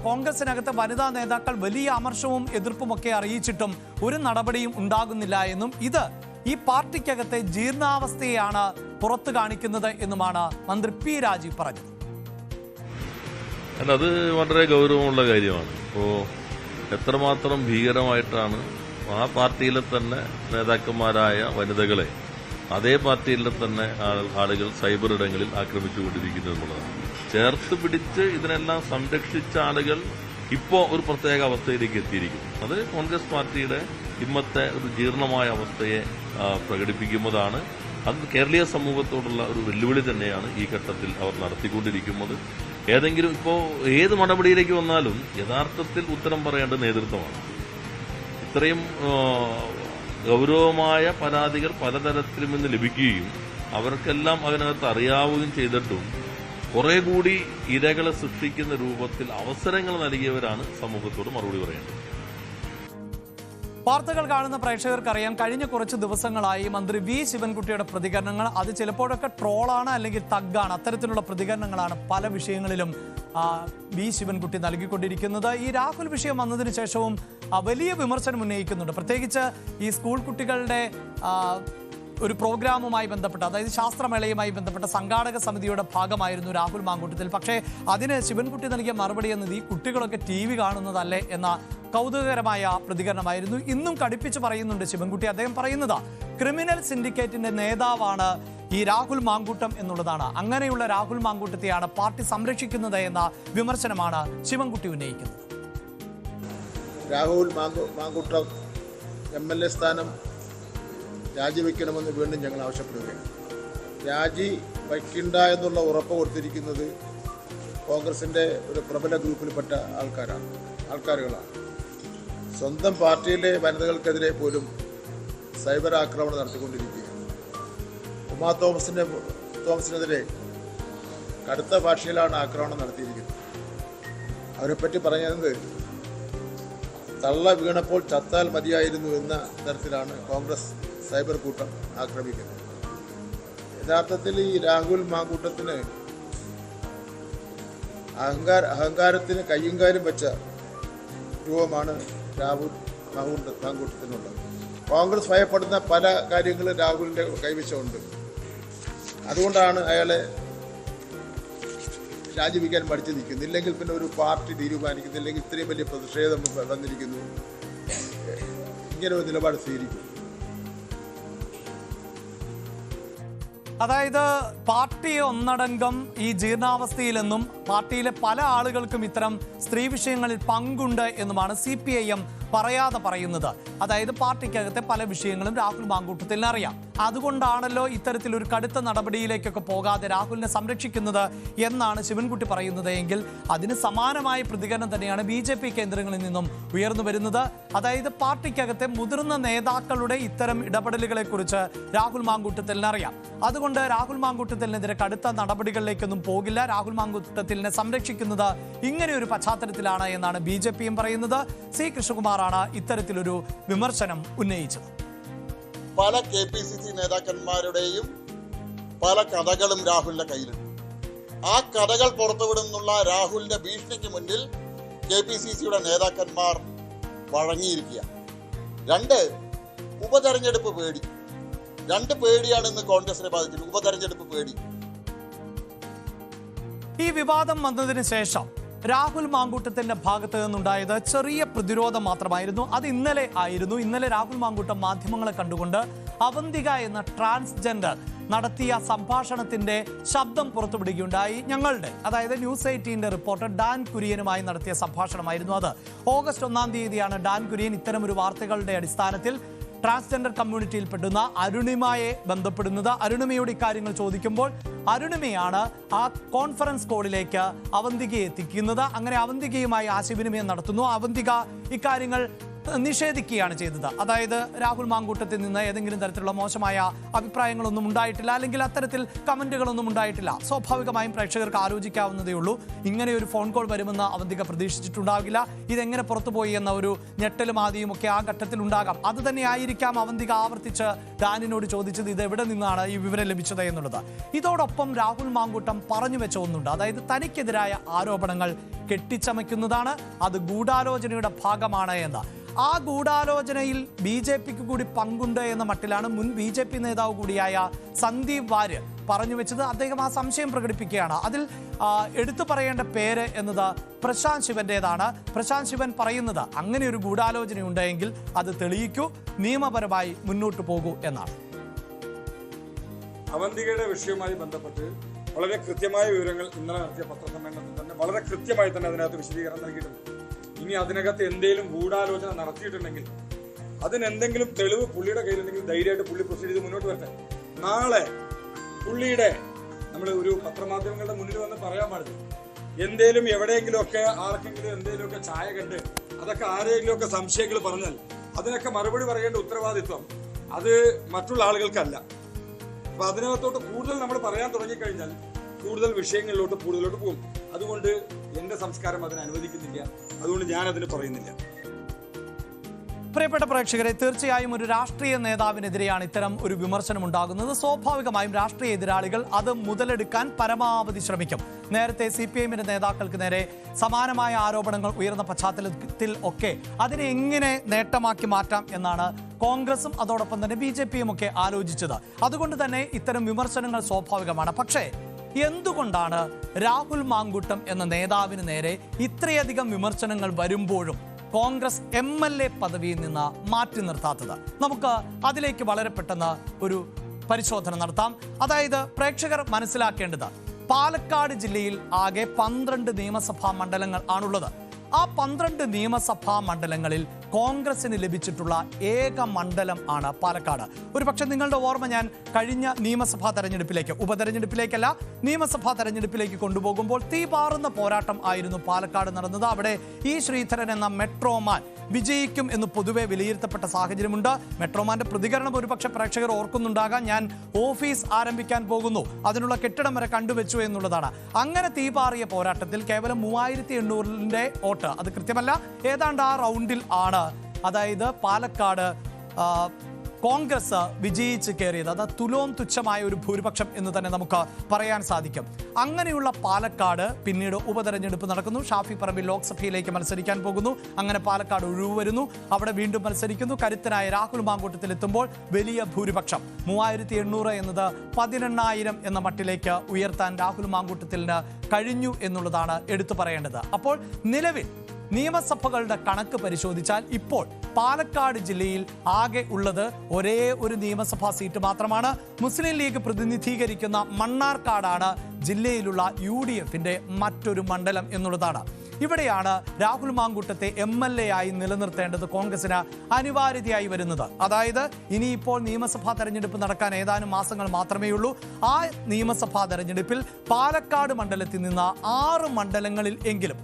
കോൺഗ്രസിനകത്ത് വനിതാ നേതാക്കൾ വലിയ അമർഷവും എതിർപ്പുമൊക്കെ അറിയിച്ചിട്ടും ഒരു നടപടിയും ഉണ്ടാകുന്നില്ല എന്നും ഇത് ഈ പാർട്ടിക്കകത്തെ ജീർണാവസ്ഥയാണ് പുറത്തു കാണിക്കുന്നത് എന്നുമാണ് മന്ത്രി P രാജീവ് പറഞ്ഞത്. അത് വളരെ ഗൗരവമുള്ള കാര്യമാണ്. ഇപ്പോൾ എത്രമാത്രം ഭീകരമായിട്ടാണ് ആ പാർട്ടിയിലെ തന്നെ നേതാക്കന്മാരായ വനിതകളെ അതേ പാർട്ടിയിലെ തന്നെ ആളുകൾ സൈബർ ഇടങ്ങളിൽ ആക്രമിച്ചുകൊണ്ടിരിക്കുന്നത് എന്നുള്ളതാണ്. ചേർത്ത് പിടിച്ച് ഇതിനെല്ലാം സംരക്ഷിച്ച ആളുകൾ ഇപ്പോൾ ഒരു പ്രത്യേക അവസ്ഥയിലേക്ക് എത്തിയിരിക്കുന്നു. അത് കോൺഗ്രസ് പാർട്ടിയുടെ ഇന്നത്തെ ഒരു ജീർണമായ അവസ്ഥയെ പ്രകടിപ്പിക്കുന്നതാണ്. അത് കേരളീയ സമൂഹത്തോടുള്ള ഒരു വെല്ലുവിളി തന്നെയാണ് ഈ ഘട്ടത്തിൽ അവർ നടത്തിക്കൊണ്ടിരിക്കുന്നത്. ഏതെങ്കിലും ഇപ്പോൾ ഏത് നടപടിയിലേക്ക് വന്നാലും യഥാർത്ഥത്തിൽ ഉത്തരം പറയേണ്ട നേതൃത്വമാണ്. ഇത്രയും ഗൗരവമായ പരാതികൾ പലതരത്തിലും ഇന്ന് ലഭിക്കുകയും അവർക്കെല്ലാം അതിനകത്ത് അറിയാവുകയും ചെയ്തിട്ടും കുറെ കൂടി ഇരകളെ സൃഷ്ടിക്കുന്ന രൂപത്തിൽ അവസരങ്ങൾ നൽകിയവരാണ് സമൂഹത്തോട് മറുപടി പറയേണ്ടത്. വാർത്തകൾ കാണുന്ന പ്രേക്ഷകർക്കറിയാം, കഴിഞ്ഞ കുറച്ച് ദിവസങ്ങളായി മന്ത്രി വി ശിവൻകുട്ടിയുടെ പ്രതികരണങ്ങൾ അത് ചിലപ്പോഴൊക്കെ ട്രോളാണ്, അല്ലെങ്കിൽ തഗ്ഗാണ്. അത്തരത്തിലുള്ള പ്രതികരണങ്ങളാണ് പല വിഷയങ്ങളിലും വി ശിവൻകുട്ടി നൽകിക്കൊണ്ടിരിക്കുന്നത്. ഈ രാഹുൽ വിഷയം വന്നതിന് ശേഷവും വലിയ വിമർശനം ഉന്നയിക്കുന്നുണ്ട്. പ്രത്യേകിച്ച് ഈ സ്കൂൾ കുട്ടികളുടെ ഒരു പ്രോഗ്രാമുമായി ബന്ധപ്പെട്ട്, അതായത് ശാസ്ത്രമേളയുമായി ബന്ധപ്പെട്ട സംഘാടക സമിതിയുടെ ഭാഗമായിരുന്നു രാഹുൽ മാങ്കൂട്ടത്തിൽ. പക്ഷേ അതിന് ശിവൻകുട്ടി നൽകിയ മറുപടി എന്നത് ഈ കുട്ടികളൊക്കെ TV കാണുന്നതല്ലേ എന്ന കൗതുകകരമായ പ്രതികരണമായിരുന്നു. ഇന്നും കടുപ്പിച്ച് പറയുന്നുണ്ട് ശിവൻകുട്ടി. അദ്ദേഹം പറയുന്നത് ക്രിമിനൽ സിൻഡിക്കേറ്റിന്റെ നേതാവാണ് ഈ രാഹുൽ മാങ്കൂട്ടം എന്നുള്ളതാണ്. അങ്ങനെയുള്ള രാഹുൽ മാങ്കൂട്ടത്തെയാണ് പാർട്ടി സംരക്ഷിക്കുന്നത് എന്ന വിമർശനമാണ് ശിവൻകുട്ടി ഉന്നയിക്കുന്നത്. രാഹുൽ മാങ്കൂട്ടം MLA സ്ഥാനം രാജിവെക്കണമെന്ന് വീണ്ടും ഞങ്ങൾ ആവശ്യപ്പെടുകയാണ്. രാജി വയ്ക്കണ്ട എന്നുള്ള ഉറപ്പ് കൊടുത്തിരിക്കുന്നത് കോൺഗ്രസിൻ്റെ ഒരു പ്രബല ഗ്രൂപ്പിൽപ്പെട്ട ആൾക്കാരുകളാണ്. സ്വന്തം പാർട്ടിയിലെ വനിതകൾക്കെതിരെ പോലും സൈബർ ആക്രമണം നടത്തിക്കൊണ്ടിരിക്കുകയാണ്. ഉമാ തോമസിനെതിരെ കടുത്ത ഭാഷയിലാണ് ആക്രമണം നടത്തിയിരിക്കുന്നത്. അവരെപ്പറ്റി പറഞ്ഞത് തള്ള വീണപ്പോൾ ചത്താൽ മതിയായിരുന്നു എന്ന തരത്തിലാണ് കോൺഗ്രസ് സൈബർ കൂട്ടം ആക്രമിക്കുന്നത്. യഥാർത്ഥത്തിൽ ഈ രാഹുൽ മാങ്കൂട്ടത്തിന് അഹങ്കാരത്തിന് കയ്യും കാലും വെച്ച രൂപമാണ് രാഹുൽ മാങ്കൂട്ടത്തിനുള്ളത്. കോൺഗ്രസ് ഭയപ്പെടുന്ന പല കാര്യങ്ങളും രാഹുലിൻ്റെ കൈവശമുണ്ട്. അതുകൊണ്ടാണ് അയാളെ രാജിവെക്കാൻ പഠിച്ചു നിൽക്കുന്നത്. ഇല്ലെങ്കിൽ പിന്നെ ഒരു പാർട്ടി തീരുമാനിക്കുന്നില്ലെങ്കിൽ ഇത്രയും വലിയ പ്രതിഷേധം വന്നിരിക്കുന്നു, ഇങ്ങനെ ഒരു നിലപാട് സ്വീകരിക്കും. അതായത് പാർട്ടി ഒന്നടങ്കം ഈ ജീർണാവസ്ഥയിലെന്നും പാർട്ടിയിലെ പല ആളുകൾക്കും ഇത്തരം സ്ത്രീ വിഷയങ്ങളിൽ പങ്കുണ്ട് എന്നുമാണ് CPIM പറയാതെ പറയുന്നത്. അതായത് പാർട്ടിക്കകത്തെ പല വിഷയങ്ങളും രാഹുൽ മാങ്കൂട്ടത്തിന് അറിയാം. അതുകൊണ്ടാണല്ലോ ഇത്തരത്തിലൊരു കടുത്ത നടപടിയിലേക്കൊക്കെ പോകാതെ രാഹുലിനെ സംരക്ഷിക്കുന്നത് എന്നാണ് ശിവൻകുട്ടി പറയുന്നത്. എങ്കിൽ അതിന് സമാനമായ പ്രതികരണം തന്നെയാണ് BJP കേന്ദ്രങ്ങളിൽ നിന്നും ഉയർന്നു വരുന്നത്. അതായത് പാർട്ടിക്കകത്തെ മുതിർന്ന നേതാക്കളുടെ ഇത്തരം ഇടപെടലുകളെ കുറിച്ച് രാഹുൽ മാങ്കൂട്ടത്തിന് അറിയാം. അതുകൊണ്ട് രാഹുൽ മാങ്കൂട്ടത്തിനെതിരെ കടുത്ത നടപടികളിലേക്കൊന്നും പോകില്ല. രാഹുൽ മാങ്കൂട്ടത്തിനെ സംരക്ഷിക്കുന്നത് ഇങ്ങനെ ഒരു പശ്ചാത്തലത്തിലാണ് എന്നാണ് BJPയും പറയുന്നത്. C കൃഷ്ണകുമാറാണ് ഇത്തരത്തിലൊരു വിമർശനം ഉന്നയിച്ചത്. പല KPCC നേതാക്കന്മാരുടെയും പല കഥകളും രാഹുലിന്റെ കയ്യിലുണ്ട്. ആ കഥകൾ പുറത്തുവിടുന്നുള്ള രാഹുലിന്റെ ഭീഷണിക്ക് മുന്നിൽ KPCCയുടെ നേതാക്കന്മാർ വഴങ്ങിയിരിക്കുക. 2 ഉപതെരഞ്ഞെടുപ്പ് പേടി. 2 പേടിയാണ് ഇന്ന് കോൺഗ്രസിനെ ബാധിച്ചത്. ഉപതെരഞ്ഞെടുപ്പ് പേടി. ഈ വിവാദം വന്നതിന് ശേഷം രാഹുൽ മാങ്കൂട്ടത്തിന്റെ ഭാഗത്ത് നിന്നുണ്ടായത് ചെറിയ പ്രതിരോധം മാത്രമായിരുന്നു. അത് ഇന്നലെ ആയിരുന്നു. ഇന്നലെ രാഹുൽ മാങ്കൂട്ടം മാധ്യമങ്ങളെ കണ്ടുകൊണ്ട് അവന്തിക എന്ന ട്രാൻസ്ജെൻഡർ നടത്തിയ സംഭാഷണത്തിന്റെ ശബ്ദം പുറത്തുവിടുകയുണ്ടായി. ഞങ്ങളുടെ, അതായത് ന്യൂസ് 18 റിപ്പോർട്ടർ ഡാൻ കുര്യനുമായി നടത്തിയ സംഭാഷണമായിരുന്നു അത്. ഓഗസ്റ്റ് 1-ാം തീയതിയാണ് ഡാൻ കുര്യൻ ഇത്തരമൊരു വാർത്തകളുടെ അടിസ്ഥാനത്തിൽ ട്രാൻസ്ജെൻഡർ കമ്മ്യൂണിറ്റിയിൽപ്പെടുന്ന അരുണിമയെ ബന്ധപ്പെടുന്നത്. അരുണിമയോട് ഇക്കാര്യങ്ങൾ ചോദിക്കുമ്പോൾ അരുണിമയാണ് ആ കോൺഫറൻസ് കോളിലേക്ക് അവന്തികയെ എത്തിക്കുന്നത്. അങ്ങനെ അവന്തികയുമായി ആശയവിനിമയം നടത്തുന്നു. അവന്തിക ഇക്കാര്യങ്ങൾ നിഷേധിക്കുകയാണ് ചെയ്തത്. അതായത് രാഹുൽ മാങ്കൂട്ടത്തിൽ നിന്ന് ഏതെങ്കിലും തരത്തിലുള്ള മോശമായ അഭിപ്രായങ്ങളൊന്നും ഉണ്ടായിട്ടില്ല, അല്ലെങ്കിൽ അത്തരത്തിൽ കമന്റുകളൊന്നും ഉണ്ടായിട്ടില്ല. സ്വാഭാവികമായും പ്രേക്ഷകർക്ക് ആലോചിക്കാവുന്നതേ ഉള്ളൂ. ഇങ്ങനെ ഒരു ഫോൺ കോൾ വരുമെന്ന് അവന്തിക പ്രതീക്ഷിച്ചിട്ടുണ്ടാകില്ല. ഇതെങ്ങനെ പുറത്തുപോയി എന്ന ഒരു ഞെട്ടലും ആദ്യം ഒക്കെ ആ ഘട്ടത്തിൽ ഉണ്ടാകാം. അത് തന്നെ ആയിരിക്കാം അവന്തിക ആവർത്തിച്ച് ഡാനിനോട് ചോദിച്ചത്, ഇത് എവിടെ നിന്നാണ് ഈ വിവരം ലഭിച്ചത് എന്നുള്ളത്. ഇതോടൊപ്പം രാഹുൽ മാങ്കൂട്ടം പറഞ്ഞു വെച്ച ഒന്നുണ്ട്. അതായത് തനിക്കെതിരായ ആരോപണങ്ങൾ കെട്ടിച്ചമയ്ക്കുന്നതാണ്, അത് ഗൂഢാലോചനയുടെ ഭാഗമാണ് എന്ന്. ആ ഗൂഢാലോചനയിൽ BJPക്ക് കൂടി പങ്കുണ്ട് എന്ന മട്ടിലാണ് മുൻ BJP നേതാവ് കൂടിയായ സന്ദീപ് വാര്യർ പറഞ്ഞു വെച്ചത്. അദ്ദേഹം ആ സംശയം പ്രകടിപ്പിക്കുകയാണ്. അതിൽ എടുത്തു പറയേണ്ട പേര് എന്നത് പ്രശാന്ത് ശിവന്റേതാണ്. പ്രശാന്ത് ശിവൻ പറയുന്നത് അങ്ങനെ ഒരു ഗൂഢാലോചന ഉണ്ടെങ്കിൽ അത് തെളിയിക്കൂ, നിയമപരമായി മുന്നോട്ട് പോകൂ എന്നാണ്. അവന്തികയുടെ വിഷയവുമായി ബന്ധപ്പെട്ട് വളരെ കൃത്യമായ വിവരങ്ങൾ ഇന്നലെ നടത്തിയ പത്രസമ്മേളനത്തിൽ തന്നെ വളരെ കൃത്യമായി തന്നെ അതിനകത്ത് വിശദീകരണം നൽകിയിട്ടുണ്ട്. ഇനി അതിനകത്ത് എന്തെങ്കിലും ഗൂഢാലോചന നടത്തിയിട്ടുണ്ടെങ്കിൽ അതിനെന്തെങ്കിലും തെളിവ് പുള്ളിയുടെ കയ്യിലുണ്ടെങ്കിൽ ധൈര്യമായിട്ട് പുള്ളി പ്രൊസീഡ് ചെയ്ത് മുന്നോട്ട് വരട്ടെ. നാളെ പുള്ളിയുടെ നമ്മൾ ഒരു പത്രമാധ്യമങ്ങളുടെ മുന്നിൽ വന്ന് പറയാൻ പാടില്ല. എന്തേലും എവിടെയെങ്കിലും ഒക്കെ ആർക്കെങ്കിലും എന്തെങ്കിലുമൊക്കെ ചായ കണ്ട് അതൊക്കെ ആരെങ്കിലും ഒക്കെ സംശയങ്ങൾ പറഞ്ഞാൽ അതിനൊക്കെ മറുപടി പറയേണ്ട ഉത്തരവാദിത്വം അത് മറ്റുള്ള ആളുകൾക്കല്ല. അപ്പൊ അതിനകത്തോട്ട് കൂടുതൽ നമ്മൾ പറയാൻ തുടങ്ങിക്കഴിഞ്ഞാൽ കൂടുതൽ വിഷയങ്ങളിലോട്ട് പോകും. അതുകൊണ്ട് എന്റെ സംസ്കാരം അതിന് അനുവദിക്കുന്നില്ല. അതുകൊണ്ട് ഞാൻ അതിന് പറയുന്നില്ല. പ്രിയപ്പെട്ട പ്രേക്ഷകരെ, തീർച്ചയായും ഒരു രാഷ്ട്രീയ നേതാവിനെതിരെയാണ് ഇത്തരം ഒരു വിമർശനം ഉണ്ടാകുന്നത്. സ്വാഭാവികമായും രാഷ്ട്രീയ എതിരാളികൾ അത് മുതലെടുക്കാൻ പരമാവധി ശ്രമിക്കും. നേരത്തെ CPIഎമ്മിന്റെ നേതാക്കൾക്ക് നേരെ സമാനമായ ആരോപണങ്ങൾ ഉയർന്ന പശ്ചാത്തലത്തിൽ ഒക്കെ അതിനെ എങ്ങനെ നേട്ടമാക്കി മാറ്റാം എന്നാണ് കോൺഗ്രസും അതോടൊപ്പം തന്നെ BJPയും ഒക്കെ ആലോചിച്ചത്. അതുകൊണ്ട് തന്നെ ഇത്തരം വിമർശനങ്ങൾ സ്വാഭാവികമാണ്. പക്ഷേ എന്തുകൊണ്ടാണ് രാഹുൽ മാങ്കൂട്ടം എന്ന നേതാവിന് നേരെ ഇത്രയധികം വിമർശനങ്ങൾ വരുമ്പോഴും കോൺഗ്രസ് MLA പദവിയിൽ നിന്ന് മാറ്റി നിർത്താത്തത്? നമുക്ക് അതിലേക്ക് വളരെ പെട്ടെന്ന് ഒരു പരിശോധന നടത്താം. അതായത് പ്രേക്ഷകർ മനസ്സിലാക്കേണ്ടത്, പാലക്കാട് ജില്ലയിൽ ആകെ 12 നിയമസഭാ മണ്ഡലങ്ങൾ ആണുള്ളത്. ആ 12 നിയമസഭാ മണ്ഡലങ്ങളിൽ കോൺഗ്രസിന് ലഭിച്ചിട്ടുള്ള ഏക മണ്ഡലം ആണ് പാലക്കാട്. ഒരു പക്ഷേ നിങ്ങളുടെ ഓർമ്മ ഞാൻ കഴിഞ്ഞ നിയമസഭാ തെരഞ്ഞെടുപ്പിലേക്ക്, ഉപതെരഞ്ഞെടുപ്പിലേക്കല്ല നിയമസഭാ തെരഞ്ഞെടുപ്പിലേക്ക് കൊണ്ടുപോകുമ്പോൾ തീപാറുന്ന പോരാട്ടം ആയിരുന്നു പാലക്കാട് നടന്നത്. അവിടെ ശ്രീധരൻ എന്ന മെട്രോമാൻ വിജയിക്കും എന്ന് പൊതുവെ വിലയിരുത്തപ്പെട്ട സാഹചര്യമുണ്ട്. മെട്രോമാന്റെ പ്രതികരണം ഒരുപക്ഷെ പ്രേക്ഷകർ ഓർക്കുന്നുണ്ടാകാം. ഞാൻ ഓഫീസ് ആരംഭിക്കാൻ പോകുന്നു, അതിനുള്ള കെട്ടിടം വരെ കണ്ടുവച്ചു എന്നുള്ളതാണ്. അങ്ങനെ തീപാറിയ പോരാട്ടത്തിൽ കേവലം 3800 വോട്ട്, അത് കൃത്യമല്ല, ഏതാണ്ട് ആ റൗണ്ടിൽ ആണ്, അതായത് പാലക്കാട് കോൺഗ്രസ് വിജയിച്ച് കയറിയത്. അത് തുലോം തുച്ഛമായ ഒരു ഭൂരിപക്ഷം എന്ന് തന്നെ നമുക്ക് പറയാൻ സാധിക്കും. അങ്ങനെയുള്ള പാലക്കാട് പിന്നീട് ഉപതെരഞ്ഞെടുപ്പ് നടക്കുന്നു. ഷാഫി പറമ്പിൽ ലോക്സഭയിലേക്ക് മത്സരിക്കാൻ പോകുന്നു. അങ്ങനെ പാലക്കാട് ഒഴിവ് വരുന്നു. അവിടെ വീണ്ടും മത്സരിക്കുന്നു. കരുത്തനായ രാഹുൽ മാങ്കൂട്ടത്തിൽ എത്തുമ്പോൾ വലിയ ഭൂരിപക്ഷം 3800 എന്നത് 18000 എന്ന മട്ടിലേക്ക് ഉയർത്താൻ രാഹുൽ മാങ്കൂട്ടത്തിന് കഴിഞ്ഞു എന്നുള്ളതാണ് എടുത്തു പറയേണ്ടത്. അപ്പോൾ നിലവിൽ നിയമസഭകളുടെ കണക്ക് പരിശോധിച്ചാൽ ഇപ്പോൾ പാലക്കാട് ജില്ലയിൽ ആകെ ഉള്ളത് ഒരേ ഒരു നിയമസഭാ സീറ്റ് മാത്രമാണ്. മുസ്ലിം ലീഗ് പ്രതിനിധീകരിക്കുന്ന മണ്ണാർക്കാടാണ് ജില്ലയിലുള്ള UDFന്റെ മറ്റൊരു മണ്ഡലം എന്നുള്ളതാണ്. ഇവിടെയാണ് രാഹുൽ മാങ്കൂട്ടത്തെ MLA ആയി നിലനിർത്തേണ്ടത് കോൺഗ്രസിന് അനിവാര്യതയായി വരുന്നത്. അതായത് ഇനിയിപ്പോൾ നിയമസഭാ തെരഞ്ഞെടുപ്പ് നടക്കാൻ ഏതാനും മാസങ്ങൾ മാത്രമേ ഉള്ളൂ. ആ നിയമസഭാ തെരഞ്ഞെടുപ്പിൽ പാലക്കാട് മണ്ഡലത്തിൽ നിന്ന് 6 മണ്ഡലങ്ങളിൽ എങ്കിലും,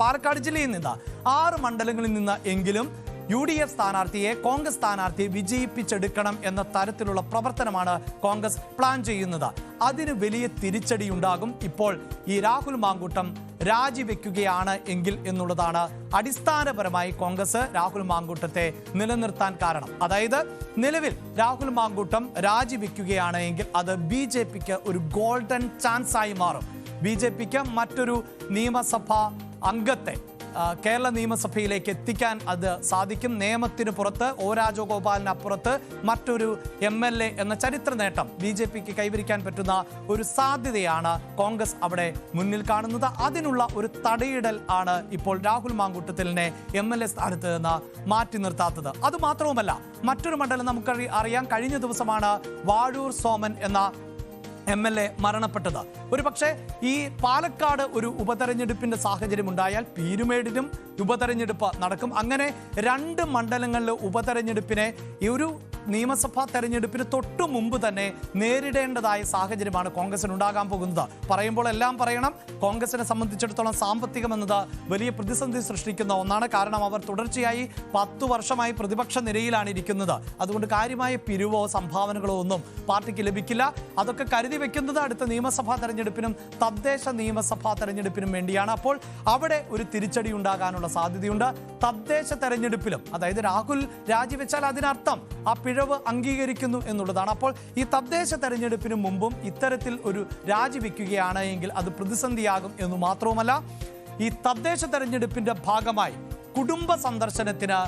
പാലക്കാട് ജില്ലയിൽ നിന്ന് 6 മണ്ഡലങ്ങളിൽ നിന്ന് എങ്കിലും UDF സ്ഥാനാർത്ഥിയെ, കോൺഗ്രസ് സ്ഥാനാർത്ഥിയെ വിജയിപ്പിച്ചെടുക്കണം എന്ന തരത്തിലുള്ള പ്രവർത്തനമാണ് കോൺഗ്രസ് പ്ലാൻ ചെയ്യുന്നത്. അതിന് വലിയ തിരിച്ചടി ഉണ്ടാകും ഇപ്പോൾ ഈ രാഹുൽ മാങ്കൂട്ടം രാജിവെക്കുകയാണ് എങ്കിൽ എന്നുള്ളതാണ് അടിസ്ഥാനപരമായി കോൺഗ്രസ് രാഹുൽ മാങ്കൂട്ടത്തെ നിലനിർത്താൻ കാരണം. അതായത് നിലവിൽ രാഹുൽ മാങ്കൂട്ടം രാജിവെക്കുകയാണ് എങ്കിൽ അത് BJPക്ക് ഒരു ഗോൾഡൻ ചാൻസ് ആയി മാറും. BJPക്ക് മറ്റൊരു നിയമസഭാ അംഗത്തെ കേരള നിയമസഭയിലേക്ക് എത്തിക്കാൻ അത് സാധിക്കും. നിയമത്തിന് പുറത്ത് O രാജഗോപാലിനപ്പുറത്ത് മറ്റൊരു MLA എന്ന ചരിത്ര നേട്ടം BJPക്ക് കൈവരിക്കാൻ പറ്റുന്ന ഒരു സാധ്യതയാണ് കോൺഗ്രസ് അവിടെ മുന്നിൽ കാണുന്നത്. അതിനുള്ള ഒരു തടയിടൽ ആണ് ഇപ്പോൾ രാഹുൽ മാങ്കൂട്ടത്തിലിനെ MLA സ്ഥാനത്ത് നിന്ന് മാറ്റി നിർത്താത്തത്. അതുമാത്രവുമല്ല, മറ്റൊരു മണ്ഡലം നമുക്ക് അറിയാം. കഴിഞ്ഞ ദിവസമാണ് വാഴൂർ സോമൻ എന്ന MLA മരണപ്പെട്ടത്. ഒരു പക്ഷേ ഈ പാലക്കാട് ഒരു ഉപതെരഞ്ഞെടുപ്പിന്റെ സാഹചര്യം ഉണ്ടായാൽ പീരുമേടിലും ഉപതെരഞ്ഞെടുപ്പ് നടക്കും. അങ്ങനെ 2 മണ്ഡലങ്ങളിലെ ഉപതെരഞ്ഞെടുപ്പിനെ ഈ ഒരു നിയമസഭാ തെരഞ്ഞെടുപ്പിന് തൊട്ടു മുമ്പ് തന്നെ നേരിടേണ്ടതായ സാഹചര്യമാണ് കോൺഗ്രസിന് ഉണ്ടാകാൻ പോകുന്നത്. പറയുമ്പോൾ എല്ലാം പറയണം, കോൺഗ്രസിനെ സംബന്ധിച്ചിടത്തോളം സാമ്പത്തികം എന്നത് വലിയ പ്രതിസന്ധി സൃഷ്ടിക്കുന്ന ഒന്നാണ്. കാരണം അവർ തുടർച്ചയായി 10 വർഷമായി പ്രതിപക്ഷ നിരയിലാണ് ഇരിക്കുന്നത്. അതുകൊണ്ട് കാര്യമായ പിരിവോ സംഭാവനകളോ ഒന്നും പാർട്ടിക്ക് ലഭിക്കില്ല. അതൊക്കെ കരുതി വെക്കുന്നത് അടുത്ത നിയമസഭാ തെരഞ്ഞെടുപ്പിനും തദ്ദേശ നിയമസഭാ തെരഞ്ഞെടുപ്പിനും വേണ്ടിയാണ്. അപ്പോൾ അവിടെ ഒരു തിരിച്ചടി ഉണ്ടാകാനുള്ള സാധ്യതയുണ്ട്. തദ്ദേശ തെരഞ്ഞെടുപ്പിലും, അതായത് രാഹുൽ രാജിവെച്ചാൽ അതിനർത്ഥം ആ പിഴവ് അംഗീകരിക്കുന്നു എന്നുള്ളതാണ്. അപ്പോൾ ഈ തദ്ദേശ തെരഞ്ഞെടുപ്പിന് മുമ്പും ഇത്തരത്തിൽ ഒരു രാജിവെക്കുകയാണ് എങ്കിൽ അത് പ്രതിസന്ധിയാകും എന്ന് മാത്രവുമല്ല, ഈ തദ്ദേശ തെരഞ്ഞെടുപ്പിന്റെ ഭാഗമായി കുടുംബ സന്ദർശനത്തിന്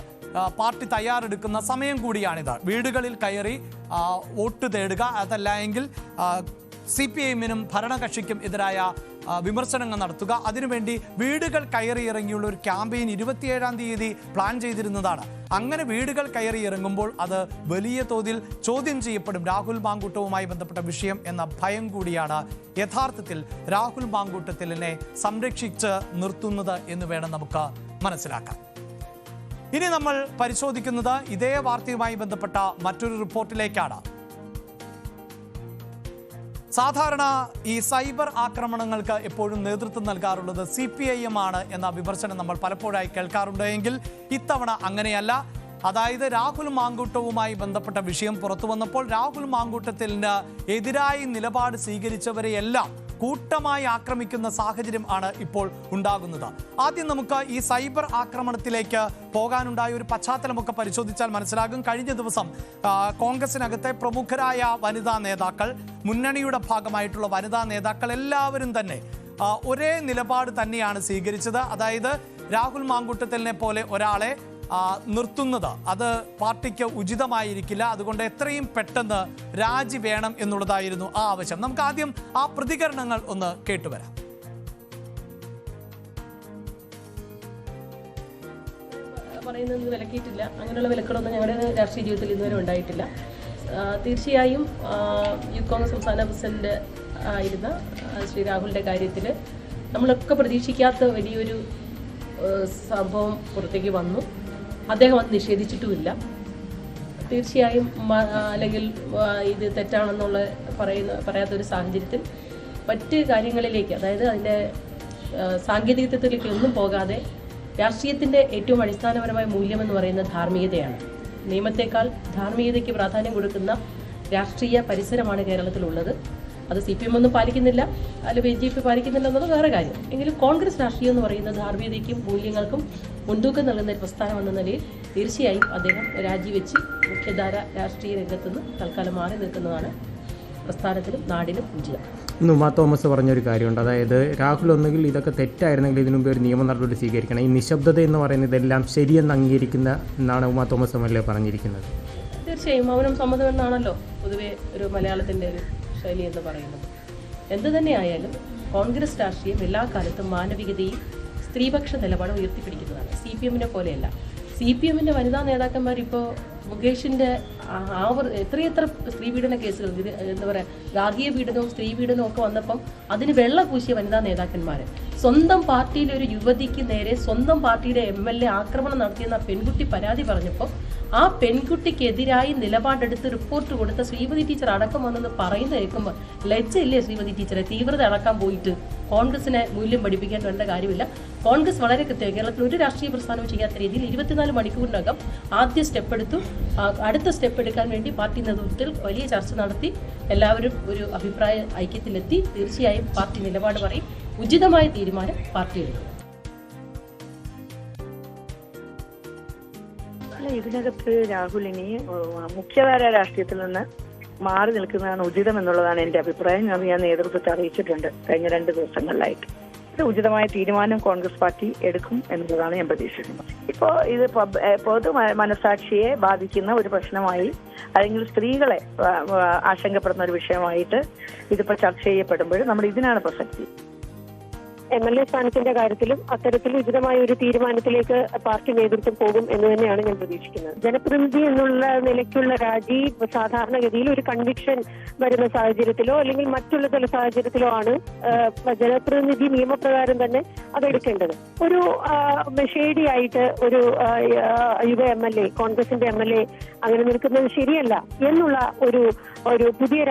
പാർട്ടി തയ്യാറെടുക്കുന്ന സമയം കൂടിയാണിത്. വീടുകളിൽ കയറി വോട്ട് തേടുക, അതല്ല എങ്കിൽ CPIഎമ്മിനും ഭരണകക്ഷിക്കും എതിരായ വിമർശനങ്ങൾ നടത്തുക. അതിനുവേണ്ടി വീടുകൾ കയറിയിറങ്ങിയുള്ള ഒരു ക്യാമ്പയിൻ 27-ാം തീയതി പ്ലാൻ ചെയ്തിരുന്നതാണ്. അങ്ങനെ വീടുകൾ കയറിയിറങ്ങുമ്പോൾ അത് വലിയ തോതിൽ ചോദ്യം ചെയ്യപ്പെടും രാഹുൽ മാങ്കൂട്ടവുമായി ബന്ധപ്പെട്ട വിഷയം എന്ന ഭയം കൂടിയാണ് യഥാർത്ഥത്തിൽ രാഹുൽ മാങ്കൂട്ടത്തിലിനെ സംരക്ഷിച്ച് നിർത്തുന്നത് എന്ന് വേണം നമുക്ക് മനസ്സിലാക്കാൻ. ഇനി നമ്മൾ പരിശോധിക്കുന്നത് ഇതേ വാർത്തയുമായി ബന്ധപ്പെട്ട മറ്റൊരു റിപ്പോർട്ടിലേക്കാണ്. സാധാരണ ഈ സൈബർ ആക്രമണങ്ങൾക്ക് എപ്പോഴും നേതൃത്വം നൽകാറുള്ളത് CPIഎം ആണ് എന്ന വിമർശനം നമ്മൾ പലപ്പോഴായി കേൾക്കാറുണ്ട്. എങ്കിൽ ഇത്തവണ അങ്ങനെയല്ല. അതായത് രാഹുൽ മാങ്കൂട്ടവുമായി ബന്ധപ്പെട്ട വിഷയം പുറത്തു വന്നപ്പോൾ രാഹുൽ മാങ്കൂട്ടത്തിന് എതിരായി നിലപാട് സ്വീകരിച്ചവരെയെല്ലാം കൂട്ടമായി ആക്രമിക്കുന്ന സാഹചര്യം ആണ് ഇപ്പോൾ ഉണ്ടാകുന്നത്. ആദ്യം നമുക്ക് ഈ സൈബർ ആക്രമണത്തിലേക്ക് പോകാനുണ്ടായ ഒരു പശ്ചാത്തലമൊക്കെ പരിശോധിച്ചാൽ മനസ്സിലാകും. കഴിഞ്ഞ ദിവസം കോൺഗ്രസിനകത്തെ പ്രമുഖരായ വനിതാ നേതാക്കൾ, മുന്നണിയുടെ ഭാഗമായിട്ടുള്ള വനിതാ നേതാക്കൾ എല്ലാവരും തന്നെ ഒരേ നിലപാട് തന്നെയാണ് സ്വീകരിച്ചത്. അതായത് രാഹുൽ മാങ്കൂട്ടത്തിലിനെ പോലെ ഒരാളെ നിർത്തുന്നത് അത് പാർട്ടിക്ക് ഉചിതമായിരിക്കില്ല, അതുകൊണ്ട് എത്രയും പെട്ടെന്ന് രാജി വേണം എന്നുള്ളതായിരുന്നു ആ ആവശ്യം. നമുക്ക് ആദ്യം ആ പ്രതികരണങ്ങൾ ഒന്ന് കേട്ടുവരാം. പറയുന്നത് വിലക്കിയിട്ടില്ല, അങ്ങനെയുള്ള വിലക്കുകളൊന്നും ഞങ്ങളുടെ രാഷ്ട്രീയ ജീവിതത്തിൽ ഇതുവരെ ഉണ്ടായിട്ടില്ല. തീർച്ചയായും യൂത്ത് കോൺഗ്രസ് സംസ്ഥാന പ്രസിഡന്റ് ആയിരുന്ന ശ്രീ രാഹുലിൻ്റെ കാര്യത്തിൽ നമ്മളൊക്കെ പ്രതീക്ഷിക്കാത്ത വലിയൊരു സംഭവം പുറത്തേക്ക് വന്നു. അദ്ദേഹം അത് നിഷേധിച്ചിട്ടുമില്ല. തീർച്ചയായും അല്ലെങ്കിൽ ഇത് തെറ്റാണെന്നുള്ള പറയാത്തൊരു സാഹചര്യത്തിൽ മറ്റ് കാര്യങ്ങളിലേക്ക്, അതായത് അതിൻ്റെ സാങ്കേതികത്വത്തിലേക്ക് ഒന്നും പോകാതെ രാഷ്ട്രീയത്തിൻ്റെ ഏറ്റവും അടിസ്ഥാനപരമായ മൂല്യമെന്ന് പറയുന്നത് ധാർമ്മികതയാണ്. നിയമത്തെക്കാൾ ധാർമ്മികതയ്ക്ക് പ്രാധാന്യം കൊടുക്കുന്ന രാഷ്ട്രീയ പരിസരമാണ് കേരളത്തിലുള്ളത്. അത് CPM ഒന്നും പാലിക്കുന്നില്ല, അല്ലെങ്കിൽ BJP പാലിക്കുന്നില്ല എന്നത് വേറെ കാര്യം. എങ്കിലും കോൺഗ്രസ് രാഷ്ട്രീയം എന്ന് പറയുന്നത് ധാർമ്മികതയ്ക്കും മൂല്യങ്ങൾക്കും മുൻതൂക്കം നൽകുന്ന ഒരു പ്രസ്ഥാനം എന്ന നിലയിൽ തീർച്ചയായും അദ്ദേഹം രാജിവെച്ച് മുഖ്യധാര രാഷ്ട്രീയ രംഗത്തുനിന്ന് തൽക്കാലം മാറി നിൽക്കുന്നതാണ് പ്രസ്ഥാനത്തിനും നാടിനും ഉചിതം. ഇന്ന് ഉമാ തോമസ് പറഞ്ഞൊരു കാര്യമുണ്ട്, അതായത് രാഹുൽ ഒന്നുകിൽ ഇതൊക്കെ തെറ്റായിരുന്നെങ്കിൽ ഇതിനു മുമ്പ് ഒരു നിയമ നടപടി സ്വീകരിക്കണം, ഈ നിശബ്ദത എന്ന് പറയുന്നത് ഇതെല്ലാം ശരിയെന്ന് അംഗീകരിക്കുന്ന എന്നാണ് ഉമാ തോമസ് MLA പറഞ്ഞിരിക്കുന്നത്. തീർച്ചയായും മൗനം സമ്മതം എന്നാണല്ലോ പൊതുവെ ഒരു മലയാളത്തിൻ്റെ ഒരു ശൈലി എന്ന് പറയുന്നത്. എന്തു തന്നെയായാലും കോൺഗ്രസ് രാഷ്ട്രീയം എല്ലാ കാലത്തും മാനവികതയും സ്ത്രീപക്ഷ നിലപാട് ഉയർത്തിപ്പിടിക്കുന്നതാണ്. CPM-നെ പോലെയല്ല. CPM-ന്റെ വനിതാ നേതാക്കന്മാർ ഇപ്പോൾ മുകേഷിൻ്റെ എത്രയെത്ര സ്ത്രീപീഡന കേസുകൾ, എന്താ പറയുക, ഗാർഹിക പീഡനവും സ്ത്രീ പീഡനവും ഒക്കെ വന്നപ്പം അതിന് വെള്ള പൂശിയ വനിതാ നേതാക്കന്മാർ സ്വന്തം പാർട്ടിയിലെ ഒരു യുവതിക്ക് നേരെ സ്വന്തം പാർട്ടിയുടെ MLA ആക്രമണം നടത്തിയെന്ന പെൺകുട്ടി പരാതി പറഞ്ഞപ്പോൾ ആ പെൺകുട്ടിക്കെതിരായി നിലപാടെടുത്ത് റിപ്പോർട്ട് കൊടുത്ത ശ്രീമതി ടീച്ചർ അടക്കം വന്നെന്ന് പറയുന്നത് കേൾക്കുമ്പോൾ ലജ്ജയില്ലേ ശ്രീമതി ടീച്ചറെ? തീവ്രത അടക്കാൻ പോയിട്ട് കോൺഗ്രസിനെ മൂല്യം പഠിപ്പിക്കാൻ വേണ്ട കാര്യമില്ല. കോൺഗ്രസ് വളരെ കൃത്യമായി കേരളത്തിൽ ഒരു രാഷ്ട്രീയ പ്രസ്ഥാനവും ചെയ്യാത്ത രീതിയിൽ 24 മണിക്കൂറിനകം ആദ്യ സ്റ്റെപ്പ് എടുത്തു. അടുത്ത സ്റ്റെപ്പ് എടുക്കാൻ വേണ്ടി പാർട്ടി നേതൃത്വത്തിൽ വലിയ ചർച്ച നടത്തി എല്ലാവരും ഒരു അഭിപ്രായ ഐക്യത്തിലെത്തി. തീർച്ചയായും പാർട്ടി നിലപാട് പറയും, ഉചിതമായ തീരുമാനം പാർട്ടി എടുക്കും. ഇതിനകത്ത് രാഹുലിനെ മുഖ്യധാര രാഷ്ട്രീയത്തിൽ നിന്ന് മാറി നിൽക്കുന്നതാണ് ഉചിതം എന്നുള്ളതാണ് എന്റെ അഭിപ്രായം. ഞാൻ നേതൃത്വത്തെ അറിയിച്ചിട്ടുണ്ട് കഴിഞ്ഞ 2 ദിവസങ്ങളിലായിട്ട്. ഇത് ഉചിതമായ തീരുമാനം കോൺഗ്രസ് പാർട്ടി എടുക്കും എന്നുള്ളതാണ് ഞാൻ പ്രതീക്ഷിക്കുന്നത്. ഇപ്പോൾ ഇത് പൊതു മനസാക്ഷിയെ ബാധിക്കുന്ന ഒരു പ്രശ്നമായി, അല്ലെങ്കിൽ സ്ത്രീകളെ ആശങ്കപ്പെടുന്ന ഒരു വിഷയമായിട്ട് ഇതിപ്പോൾ ചർച്ച ചെയ്യപ്പെടുമ്പോൾ നമ്മൾ ഇതിനാണ് പ്രസക്തി. MLA സ്ഥാനത്തിന്റെ കാര്യത്തിലും അത്തരത്തിൽ ഉചിതമായ ഒരു തീരുമാനത്തിലേക്ക് പാർട്ടി നേതൃത്വം പോകും എന്ന് തന്നെയാണ് ഞാൻ പ്രതീക്ഷിക്കുന്നത്. ജനപ്രതിനിധി എന്നുള്ള നിലയ്ക്കുള്ള രാജി സാധാരണഗതിയിൽ ഒരു കൺവിക്ഷൻ വരുന്ന സാഹചര്യത്തിലോ അല്ലെങ്കിൽ മറ്റുള്ള ചില സാഹചര്യത്തിലോ ആണ് ജനപ്രതിനിധി നിയമപ്രകാരം തന്നെ അതെടുക്കേണ്ടത്. ഒരു ഷേഡിയായിട്ട് ഒരു യുവ MLA, കോൺഗ്രസിന്റെ MLA അങ്ങനെ നിൽക്കുന്നത് ശരിയല്ല എന്നുള്ള ഒരു പുതിയ,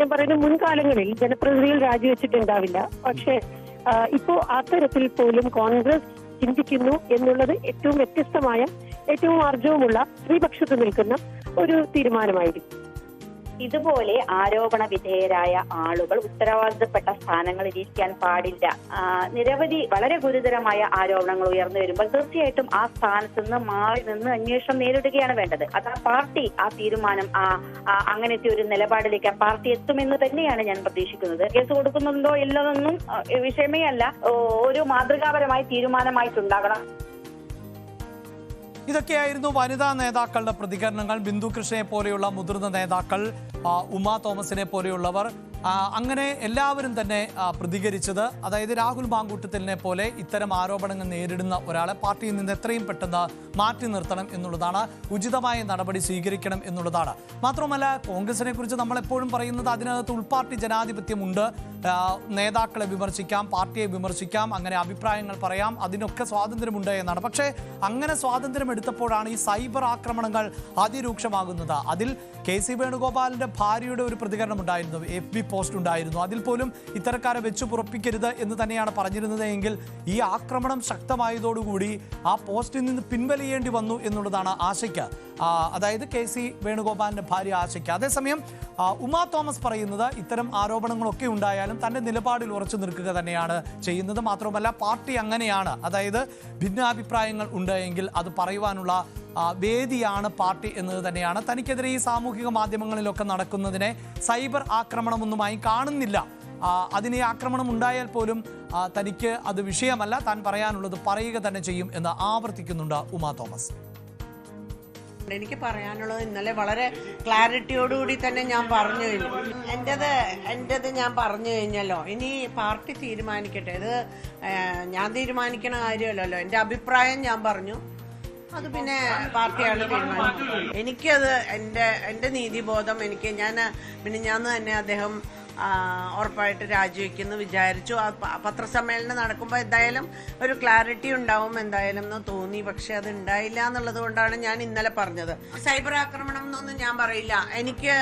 ഞാൻ പറയുന്ന മുൻകാലങ്ങളിൽ ജനപ്രതിനിധികൾ രാജിവെച്ചിട്ടുണ്ടാവില്ല. പക്ഷേ ഇപ്പോ അത്തരത്തിൽ പോലും കോൺഗ്രസ് ചിന്തിക്കുന്നു എന്നുള്ളത് ഏറ്റവും വ്യത്യസ്തമായ, ഏറ്റവും ആർജവമുള്ള സ്ത്രീപക്ഷത്ത് നിൽക്കുന്ന ഒരു തീരുമാനമായിരിക്കും. ഇതുപോലെ ആരോപണ വിധേയരായ ആളുകൾ ഉത്തരവാദിത്തപ്പെട്ട സ്ഥാനങ്ങളിൽ ഇരിക്കാൻ പാടില്ല. നിരവധി വളരെ ഗുരുതരമായ ആരോപണങ്ങൾ ഉയർന്നു വരുമ്പോൾ തീർച്ചയായിട്ടും ആ സ്ഥാനത്ത് നിന്ന് മാറി നിന്ന് അന്വേഷണം നേരിടുകയാണ് വേണ്ടത്. അത് ആ പാർട്ടി ആ തീരുമാനം അങ്ങനത്തെ ഒരു നിലപാടിലേക്ക് ആ പാർട്ടി എത്തുമെന്ന് തന്നെയാണ് ഞാൻ പ്രതീക്ഷിക്കുന്നത്. കേസ് കൊടുക്കുന്നുണ്ടോ ഇല്ലതൊന്നും വിഷയമേ അല്ല, ഒരു മാതൃകാപരമായ തീരുമാനമായിട്ടുണ്ടാകണം. ഇതൊക്കെയായിരുന്നു വനിതാ നേതാക്കളുടെ പ്രതികരണങ്ങൾ. ബിന്ദു കൃഷ്ണയെ പോലെയുള്ള മുതിർന്ന നേതാക്കൾ, ഉമാ തോമസിനെ പോലെയുള്ളവർ, അങ്ങനെ എല്ലാവരും തന്നെ പ്രതികരിച്ചത്, അതായത് രാഹുൽ മാങ്കൂട്ടത്തിലിനെ പോലെ ഇത്തരം ആരോപണങ്ങൾ നേരിടുന്ന ഒരാളെ പാർട്ടിയിൽ നിന്ന് എത്രയും പെട്ടെന്ന് മാറ്റി നിർത്തണം എന്നുള്ളതാണ്, ഉചിതമായ നടപടി സ്വീകരിക്കണം എന്നുള്ളതാണ്. മാത്രമല്ല, കോൺഗ്രസിനെ കുറിച്ച് നമ്മളെപ്പോഴും പറയുന്നത് അതിനകത്ത് ഉൾപാർട്ടി ജനാധിപത്യമുണ്ട്. നേതാക്കളെ വിമർശിക്കാം, പാർട്ടിയെ വിമർശിക്കാം, അങ്ങനെ അഭിപ്രായങ്ങൾ പറയാം, അതിനൊക്കെ സ്വാതന്ത്ര്യമുണ്ട് എന്നാണ്. പക്ഷേ അങ്ങനെ സ്വാതന്ത്ര്യം എടുത്തപ്പോഴാണ് ഈ സൈബർ ആക്രമണങ്ങൾ അതിരൂക്ഷമാകുന്നത്. അതിൽ KC വേണുഗോപാലിന്റെ ഭാര്യയുടെ ഒരു പ്രതികരണം ഉണ്ടായിരുന്നു. FB പോസ്റ്റ് ഉണ്ടായിരുന്നു. അതിൽ പോലും ഇത്തരക്കാരെ വെച്ചു പുറപ്പിക്കരുത് എന്ന് തന്നെയാണ് പറഞ്ഞിരുന്നത് എങ്കിൽ ഈ ആക്രമണം ശക്തമായതോടുകൂടി ആ പോസ്റ്റിൽ നിന്ന് പിൻവലിയേണ്ടി വന്നു എന്നുള്ളതാണ് ആശയ്ക്ക്, അതായത് KC വേണുഗോപാലിന്റെ ഭാര്യ ആശയ്ക്ക്. അതേസമയം ഉമാ തോമസ് പറയുന്നത് ഇത്തരം ആരോപണങ്ങളൊക്കെ ഉണ്ടായാലും തന്റെ നിലപാടിൽ ഉറച്ചു നിൽക്കുക തന്നെയാണ് ചെയ്യുന്നത്. മാത്രമല്ല പാർട്ടി അങ്ങനെയാണ്, അതായത് ഭിന്നാഭിപ്രായങ്ങൾ ഉണ്ടെങ്കിൽ അത് പറയുവാനുള്ള വേദിയാണ് പാർട്ടി എന്നത് തന്നെയാണ്. തനിക്കെതിരെ ഈ സാമൂഹിക മാധ്യമങ്ങളിലൊക്കെ നടക്കുന്നതിനെ സൈബർ ആക്രമണമൊന്നുമായി കാണുന്നില്ല. അതിന് ആക്രമണം ഉണ്ടായാൽ പോലും തനിക്ക് അത് വിഷയമല്ല, താൻ പറയാനുള്ളത് പറയുക തന്നെ ചെയ്യും എന്ന് ആവർത്തിക്കുന്നുണ്ട് ഉമാ തോമസ്. എനിക്ക് പറയാനുള്ളത് ഇന്നലെ വളരെ ക്ലാരിറ്റിയോടുകൂടി തന്നെ ഞാൻ പറഞ്ഞു കഴിഞ്ഞു. എന്റേത് ഞാൻ പറഞ്ഞു കഴിഞ്ഞല്ലോ. ഇനി പാർട്ടി തീരുമാനിക്കട്ടെ, ഇത് ഞാൻ തീരുമാനിക്കണ കാര്യമല്ലല്ലോ. എന്റെ അഭിപ്രായം ഞാൻ പറഞ്ഞു, അത് പിന്നെ പാർട്ടിയാണ് തീരുമാനിക്കുന്നത്. എനിക്കത് എന്റെ നീതിബോധം ഞാൻ തന്നെ അദ്ദേഹം ഉറപ്പായിട്ട് രാജിവെക്കുന്നു വിചാരിച്ചു. പത്രസമ്മേളനം നടക്കുമ്പോൾ എന്തായാലും ഒരു ക്ലാരിറ്റി ഉണ്ടാവും എന്തായാലും എന്ന് തോന്നി. പക്ഷെ അത് ഉണ്ടായില്ല എന്നുള്ളത് കൊണ്ടാണ് ഞാൻ ഇന്നലെ പറഞ്ഞത്. സൈബർ ആക്രമണം എന്നൊന്നും ഞാൻ പറയില്ല. എനിക്ക്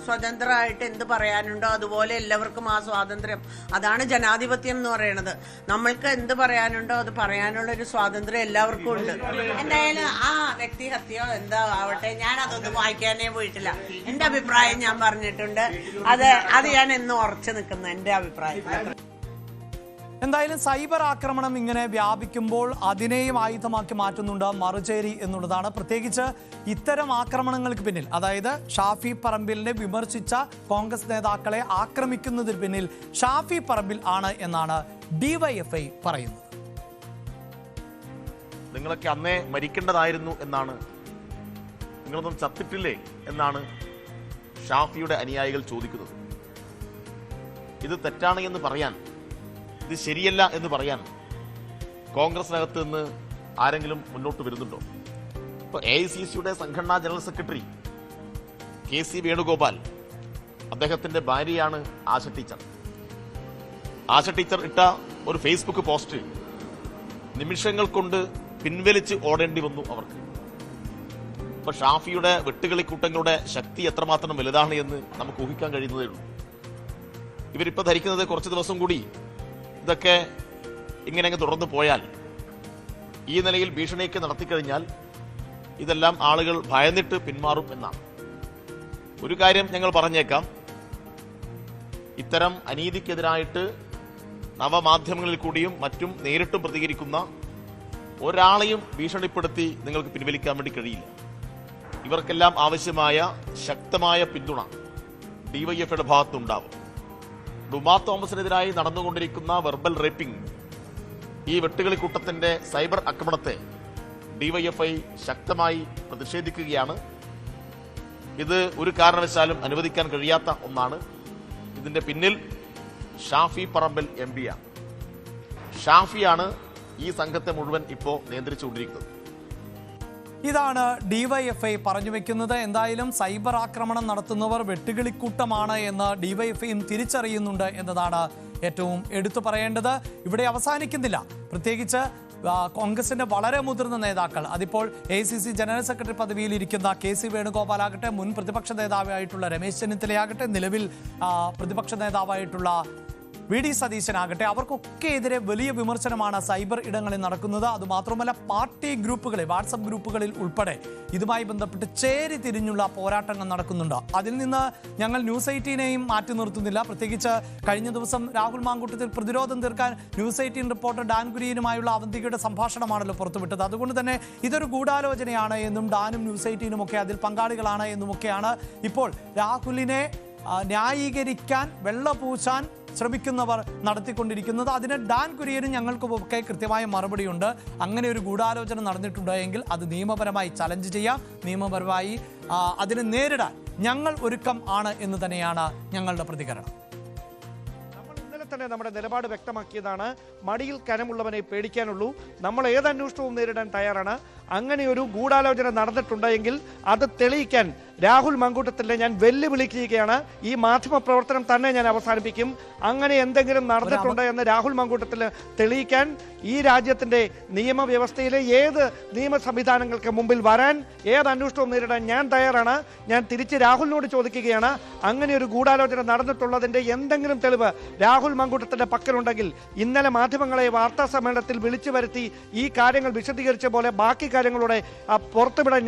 സ്വതന്ത്രമായിട്ട് എന്ത് പറയാനുണ്ടോ അതുപോലെ എല്ലാവർക്കും ആ സ്വാതന്ത്ര്യം, അതാണ് ജനാധിപത്യം എന്ന് പറയുന്നത്. നമ്മൾക്ക് എന്ത് പറയാനുണ്ടോ അത് പറയാനുള്ള ഒരു സ്വാതന്ത്ര്യം എല്ലാവർക്കും ഉണ്ട്. എന്തായാലും ആ വ്യക്തിഹത്യോ എന്താ ആവട്ടെ, ഞാൻ അതൊന്നും വായിക്കാനേ പോയിട്ടില്ല. എന്റെ അഭിപ്രായം ഞാൻ പറഞ്ഞിട്ടുണ്ട്. അത് ഞാൻ എന്നും ഉറച്ചു നിൽക്കുന്ന എന്റെ അഭിപ്രായം. എന്തായാലും സൈബർ ആക്രമണം ഇങ്ങനെ വ്യാപിക്കുമ്പോൾ അതിനെയും ആയുധമാക്കി മാറ്റുന്നുണ്ട് മറുചേരി എന്നുള്ളതാണ്. പ്രത്യേകിച്ച് ഇത്തരം ആക്രമണങ്ങൾക്ക് പിന്നിൽ, അതായത് ഷാഫി പറമ്പിലിനെ വിമർശിച്ച കോൺഗ്രസ് നേതാക്കളെ ആക്രമിക്കുന്നതിന് പിന്നിൽ ഷാഫി പറമ്പിൽ ആണ് എന്നാണ് DYFI പറയുന്നത്. നിങ്ങളൊക്കെ അന്നേ മരിക്കേണ്ടതായിരുന്നു എന്നാണ്, നിങ്ങളൊന്നും ചത്തിട്ടില്ലേ എന്നാണ് ഷാഫിയുടെ അനുയായികൾ ചോദിക്കുന്നത്. ഇത് തെറ്റാണ് എന്ന് പറയാൻ, ഇത് ശരിയല്ല എന്ന് പറയാൻ കോൺഗ്രസിനകത്ത് നിന്ന് ആരെങ്കിലും മുന്നോട്ട് വരുന്നുണ്ടോ? ഇപ്പോൾ AICCയുടെ സംഘടനാ ജനറൽ സെക്രട്ടറി KC വേണുഗോപാൽ, അദ്ദേഹത്തിന്റെ ഭാര്യയാണ് ആശ ടീച്ചർ. ആശ ടീച്ചർ ഇട്ട ഒരു ഫേസ്ബുക്ക് പോസ്റ്റ് നിമിഷങ്ങൾ കൊണ്ട് പിൻവലിച്ച് ഓടേണ്ടി വന്നു അവർക്ക്. ഇപ്പൊ ഷാഫിയുടെ വെട്ടുകളിക്കൂട്ടങ്ങളുടെ ശക്തി എത്രമാത്രം വലുതാണ് എന്ന് നമുക്ക് ഊഹിക്കാൻ കഴിയുന്നതേ ഉള്ളൂ. ഇവരിപ്പോ ധരിക്കുന്നത് കുറച്ച് ദിവസം കൂടി ഇതൊക്കെ ഇങ്ങനെ തുടർന്ന് പോയാൽ, ഈ നിലയിൽ ഭീഷണിയൊക്കെ നടത്തിക്കഴിഞ്ഞാൽ ഇതെല്ലാം ആളുകൾ ഭയന്നിട്ട് പിന്മാറും എന്നാണ്. ഒരു കാര്യം ഞങ്ങൾ പറഞ്ഞേക്കാം, ഇത്തരം അനീതിക്കെതിരായിട്ട് നവമാധ്യമങ്ങളിൽ കൂടിയും മറ്റും നേരിട്ടും പ്രതികരിക്കുന്ന ഒരാളെയും ഭീഷണിപ്പെടുത്തി നിങ്ങൾക്ക് പിൻവലിക്കാൻ വേണ്ടി കഴിയില്ല. ഇവർക്കെല്ലാം ആവശ്യമായ ശക്തമായ പിന്തുണ DYFIയുടെ ഭാഗത്തുണ്ടാവും. ഉമാ തോമസിനെതിരായി നടന്നുകൊണ്ടിരിക്കുന്ന വെർബൽ റേപ്പിംഗ്, ഈ വെട്ടുകളിക്കൂട്ടത്തിന്റെ സൈബർ ആക്രമണത്തെ DYFI ശക്തമായി പ്രതിഷേധിക്കുകയാണ്. ഇത് ഒരു കാരണവശാലും അനുവദിക്കാൻ കഴിയാത്ത ഒന്നാണ്. ഇതിന്റെ പിന്നിൽ ഷാഫി പറമ്പിൽ MP-യാണ്. ഷാഫിയാണ് ഈ സംഘത്തെ മുഴുവൻ ഇപ്പോൾ നിയന്ത്രിച്ചുകൊണ്ടിരിക്കുന്നത്. ഇതാണ് DYFI പറഞ്ഞു വെക്കുന്നത്. എന്തായാലും സൈബർ ആക്രമണം നടത്തുന്നവർ വെട്ടുകിളിക്കൂട്ടമാണ് എന്ന് DYFIയും തിരിച്ചറിയുന്നുണ്ട് എന്നതാണ് ഏറ്റവും എടുത്തു പറയേണ്ടത്. ഇവിടെ അവസാനിക്കുന്നില്ല. പ്രത്യേകിച്ച് കോൺഗ്രസിന്റെ വളരെ മുതിർന്ന നേതാക്കൾ, അതിപ്പോൾ AICC ജനറൽ സെക്രട്ടറി പദവിയിൽ ഇരിക്കുന്ന KC വേണുഗോപാലാകട്ടെ, മുൻ പ്രതിപക്ഷ നേതാവായിട്ടുള്ള രമേശ് ചെന്നിത്തലയാകട്ടെ, നിലവിൽ പ്രതിപക്ഷ നേതാവായിട്ടുള്ള VD സതീശനാകട്ടെ, അവർക്കൊക്കെ എതിരെ വലിയ വിമർശനമാണ് സൈബർ ഇടങ്ങളിൽ നടക്കുന്നത്. അതുമാത്രമല്ല പാർട്ടി ഗ്രൂപ്പുകളിൽ, വാട്സപ്പ് ഗ്രൂപ്പുകളിൽ ഉൾപ്പെടെ ഇതുമായി ബന്ധപ്പെട്ട് ചേരി തിരിഞ്ഞുള്ള പോരാട്ടങ്ങൾ നടക്കുന്നുണ്ട്. അതിൽ നിന്ന് ഞങ്ങൾ ന്യൂസ് 18നെയും മാറ്റി നിർത്തുന്നില്ല. പ്രത്യേകിച്ച് കഴിഞ്ഞ ദിവസം രാഹുൽ മാങ്കൂട്ടത്തിൽ പ്രതിരോധം തീർക്കാൻ ന്യൂസ് 18 റിപ്പോർട്ടർ ഡാൻ കുര്യനുമായുള്ള അവന്തികയുടെ സംഭാഷണമാണല്ലോ പുറത്തുവിട്ടത്. അതുകൊണ്ട് തന്നെ ഇതൊരു ഗൂഢാലോചനയാണ് എന്നും ഡാനും ന്യൂസ് 18നും ഒക്കെ അതിൽ പങ്കാളികളാണ് എന്നുമൊക്കെയാണ് ഇപ്പോൾ രാഹുലിനെ ന്യായീകരിക്കാൻ, വെള്ളപൂശാൻ ശ്രമിക്കുന്നവർ നടത്തിക്കൊണ്ടിരിക്കുന്നത്. അതിന് ഡാൻ കുര്യനും ഞങ്ങൾക്കുമൊക്കെ കൃത്യമായ മറുപടിയുണ്ട്. അങ്ങനെ ഒരു ഗൂഢാലോചന നടന്നിട്ടുണ്ടെങ്കിൽ അത് നിയമപരമായി ചലഞ്ച് ചെയ്യാം, നിയമപരമായി അതിനെ നേരിടാൻ ഞങ്ങൾ ഒരുക്കം ആണ് എന്ന് തന്നെയാണ് ഞങ്ങളുടെ പ്രതികരണം. ഇന്നലെ തന്നെ നമ്മുടെ നിലപാട് വ്യക്തമാക്കിയതാണ്. മടിയിൽ കനമുള്ളവനെ പേടിക്കാനുള്ളൂ. നമ്മൾ ഏത് അന്വേഷണവും നേരിടാൻ തയ്യാറാണ്. അങ്ങനെ ഒരു ഗൂഢാലോചന നടന്നിട്ടുണ്ടെങ്കിൽ അത് തെളിയിക്കാൻ രാഹുൽ മാങ്കൂട്ടത്തിലെ ഞാൻ വെല്ലുവിളിക്കുകയാണ്. ഈ മാധ്യമ പ്രവർത്തനം തന്നെ ഞാൻ അവസാനിപ്പിക്കും. അങ്ങനെ എന്തെങ്കിലും നടന്നിട്ടുണ്ട് എന്ന് രാഹുൽ മാങ്കൂട്ടത്തിൽ തെളിയിക്കാൻ ഈ രാജ്യത്തിൻ്റെ നിയമവ്യവസ്ഥയിലെ ഏത് നിയമ സംവിധാനങ്ങൾക്ക് മുമ്പിൽ വരാൻ, ഏത് അന്വേഷണവും നേരിടാൻ ഞാൻ തയ്യാറാണ്. ഞാൻ തിരിച്ച് രാഹുലിനോട് ചോദിക്കുകയാണ്, അങ്ങനെ ഒരു ഗൂഢാലോചന നടന്നിട്ടുള്ളതിൻ്റെ എന്തെങ്കിലും തെളിവ് രാഹുൽ മാങ്കൂട്ടത്തിൻ്റെ പക്കലുണ്ടെങ്കിൽ ഇന്നലെ മാധ്യമങ്ങളെ വാർത്താ സമ്മേളനത്തിൽ വിളിച്ചു വരുത്തി ഈ കാര്യങ്ങൾ വിശദീകരിച്ച പോലെ ബാക്കി കാര്യങ്ങളുടെ പുറത്തുവിടാൻ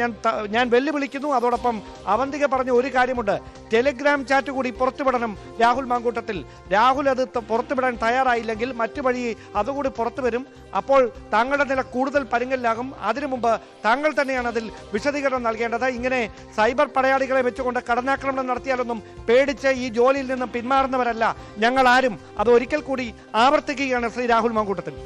ഞാൻ വെല്ലുവിളിക്കുന്നു. അതോടൊപ്പം അവന്തിക പറഞ്ഞ ഒരു കാര്യമുണ്ട്, ടെലിഗ്രാം ചാറ്റ് കൂടി പുറത്തുവിടണം രാഹുൽ മാങ്കൂട്ടത്തിൽ. രാഹുൽ അത് പുറത്തുവിടാൻ തയ്യാറായില്ലെങ്കിൽ മറ്റു വഴി അതുകൂടി പുറത്തു വരും. അപ്പോൾ താങ്കളുടെ നില കൂടുതൽ പരുങ്ങലിലാകും. അതിനു മുമ്പ് താങ്കൾ തന്നെയാണ് അതിൽ വിശദീകരണം നൽകേണ്ടത്. ഇങ്ങനെ സൈബർ പടയാളികളെ വെച്ചുകൊണ്ട് കടന്നാക്രമണം നടത്തിയാലൊന്നും പേടിച്ച് ഈ ജോലിയിൽ നിന്നും പിന്മാറുന്നവരല്ല ഞങ്ങൾ ആരും. അത് ഒരിക്കൽ കൂടി ആവർത്തിക്കുകയാണ് ശ്രീ രാഹുൽ മാങ്കൂട്ടത്തിൽ.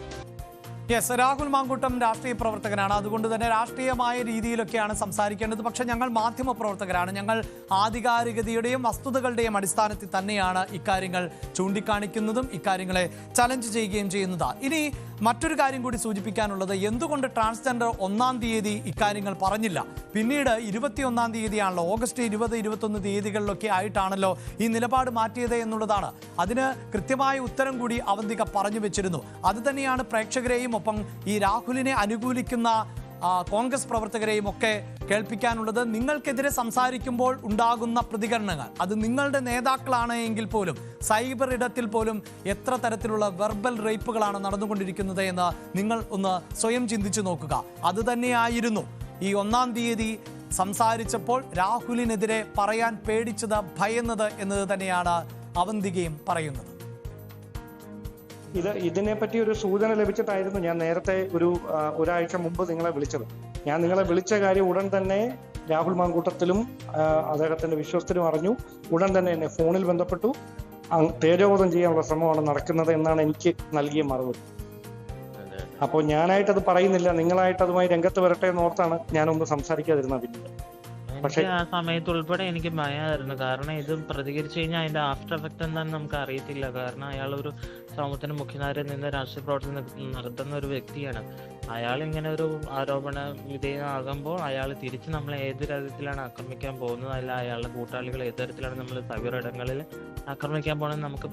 യെസ്, രാഹുൽ മാങ്കൂട്ടം രാഷ്ട്രീയ പ്രവർത്തകനാണ്. അതുകൊണ്ട് തന്നെ രാഷ്ട്രീയമായ രീതിയിലൊക്കെയാണ് സംസാരിക്കേണ്ടത്. പക്ഷേ ഞങ്ങൾ മാധ്യമ പ്രവർത്തകരാണ്. ഞങ്ങൾ ആധികാരികതയുടെയും വസ്തുതകളുടെയും അടിസ്ഥാനത്തിൽ തന്നെയാണ് ഇക്കാര്യങ്ങൾ ചൂണ്ടിക്കാണിക്കുന്നതും ഇക്കാര്യങ്ങളെ ചലഞ്ച് ചെയ്യുകയും ചെയ്യുന്നത്. ഇനി മറ്റൊരു കാര്യം കൂടി സൂചിപ്പിക്കാനുള്ളത്, എന്തുകൊണ്ട് ട്രാൻസ്ജെൻഡർ 1-ാം തീയതി ഇക്കാര്യങ്ങൾ പറഞ്ഞില്ല? പിന്നീട് 21-ാം തീയതിയാണല്ലോ, ഓഗസ്റ്റ് 20, 21 തീയതികളിലൊക്കെ ആയിട്ടാണല്ലോ ഈ നിലപാട് മാറ്റിയത് എന്നുള്ളതാണ്. അതിന് കൃത്യമായ ഉത്തരം കൂടി അവന്തിക പറഞ്ഞു വെച്ചിരുന്നു. അത് തന്നെയാണ് പ്രേക്ഷകരെയും ഒപ്പം ഈ രാഹുലിനെ അനുകൂലിക്കുന്ന കോൺഗ്രസ് പ്രവർത്തകരെയും ഒക്കെ കേൾപ്പിക്കാനുള്ളത്. നിങ്ങൾക്കെതിരെ സംസാരിക്കുമ്പോൾ ഉണ്ടാകുന്ന പ്രതികരണങ്ങൾ, അത് നിങ്ങളുടെ നേതാക്കളാണ് എങ്കിൽ പോലും സൈബർ ഇടത്തിൽ പോലും എത്ര തരത്തിലുള്ള വെർബൽ റേപ്പുകളാണ് നടന്നുകൊണ്ടിരിക്കുന്നത് എന്ന് നിങ്ങൾ ഒന്ന് സ്വയം ചിന്തിച്ചു നോക്കുക. അത് തന്നെയായിരുന്നു ഈ 1-ാം തീയതി സംസാരിച്ചപ്പോൾ രാഹുലിനെതിരെ പറയാൻ പേടിച്ചത്, ഭയന്നത് എന്നത് തന്നെയാണ് അവന്തികയും പറയുന്നത്. ഇതിനെപ്പറ്റി ഒരു സൂചന ലഭിച്ചിട്ടായിരുന്നു ഞാൻ നേരത്തെ ഒരാഴ്ച മുമ്പ് നിങ്ങളെ വിളിച്ചത്. ഞാൻ നിങ്ങളെ വിളിച്ച കാര്യം ഉടൻ തന്നെ രാഹുൽ മാങ്കൂട്ടത്തിലും അദ്ദേഹത്തിന്റെ വിശ്വസ്തരും അറിഞ്ഞു. ഉടൻ തന്നെ എന്നെ ഫോണിൽ ബന്ധപ്പെട്ടു. തേജോവധം ചെയ്യാനുള്ള ശ്രമമാണ് നടക്കുന്നത് എന്നാണ് എനിക്ക് നൽകിയ മറുപടി. അപ്പോൾ ഞാനായിട്ടത് പറയുന്നില്ല, നിങ്ങളായിട്ട് അതുമായി രംഗത്ത് വരട്ടെ എന്നോർത്താണ് ഞാനൊന്ന് സംസാരിക്കാതിരുന്നത്. പക്ഷേ ആ സമയത്ത് ഉൾപ്പെടെ എനിക്ക് ഭയമായിരുന്നു. കാരണം ഇത് പ്രതികരിച്ചു കഴിഞ്ഞാൽ അതിന്റെ ആഫ്റ്റർ എഫക്ട് എന്താണെന്ന് നമുക്ക് അറിയത്തില്ല. കാരണം അയാൾ ഒരു സമൂഹത്തിന് മുഖ്യധാരയിൽ നിന്ന് രാഷ്ട്രീയ പ്രവർത്തനം നടത്തുന്ന ഒരു വ്യക്തിയാണ്. അയാൾ ഇങ്ങനെ ഒരു ആരോപണ വിധേയമാകുമ്പോൾ അയാൾ തിരിച്ച് നമ്മളെ ഏത് തരത്തിലാണ് ആക്രമിക്കാൻ പോകുന്നത്, അല്ല അയാളുടെ കൂട്ടാളികൾ ഏത് തരത്തിലാണ് നമ്മൾ സൈബർ ഇടങ്ങളിൽ ആക്രമിക്കാൻ പോകുന്നത് നമുക്ക്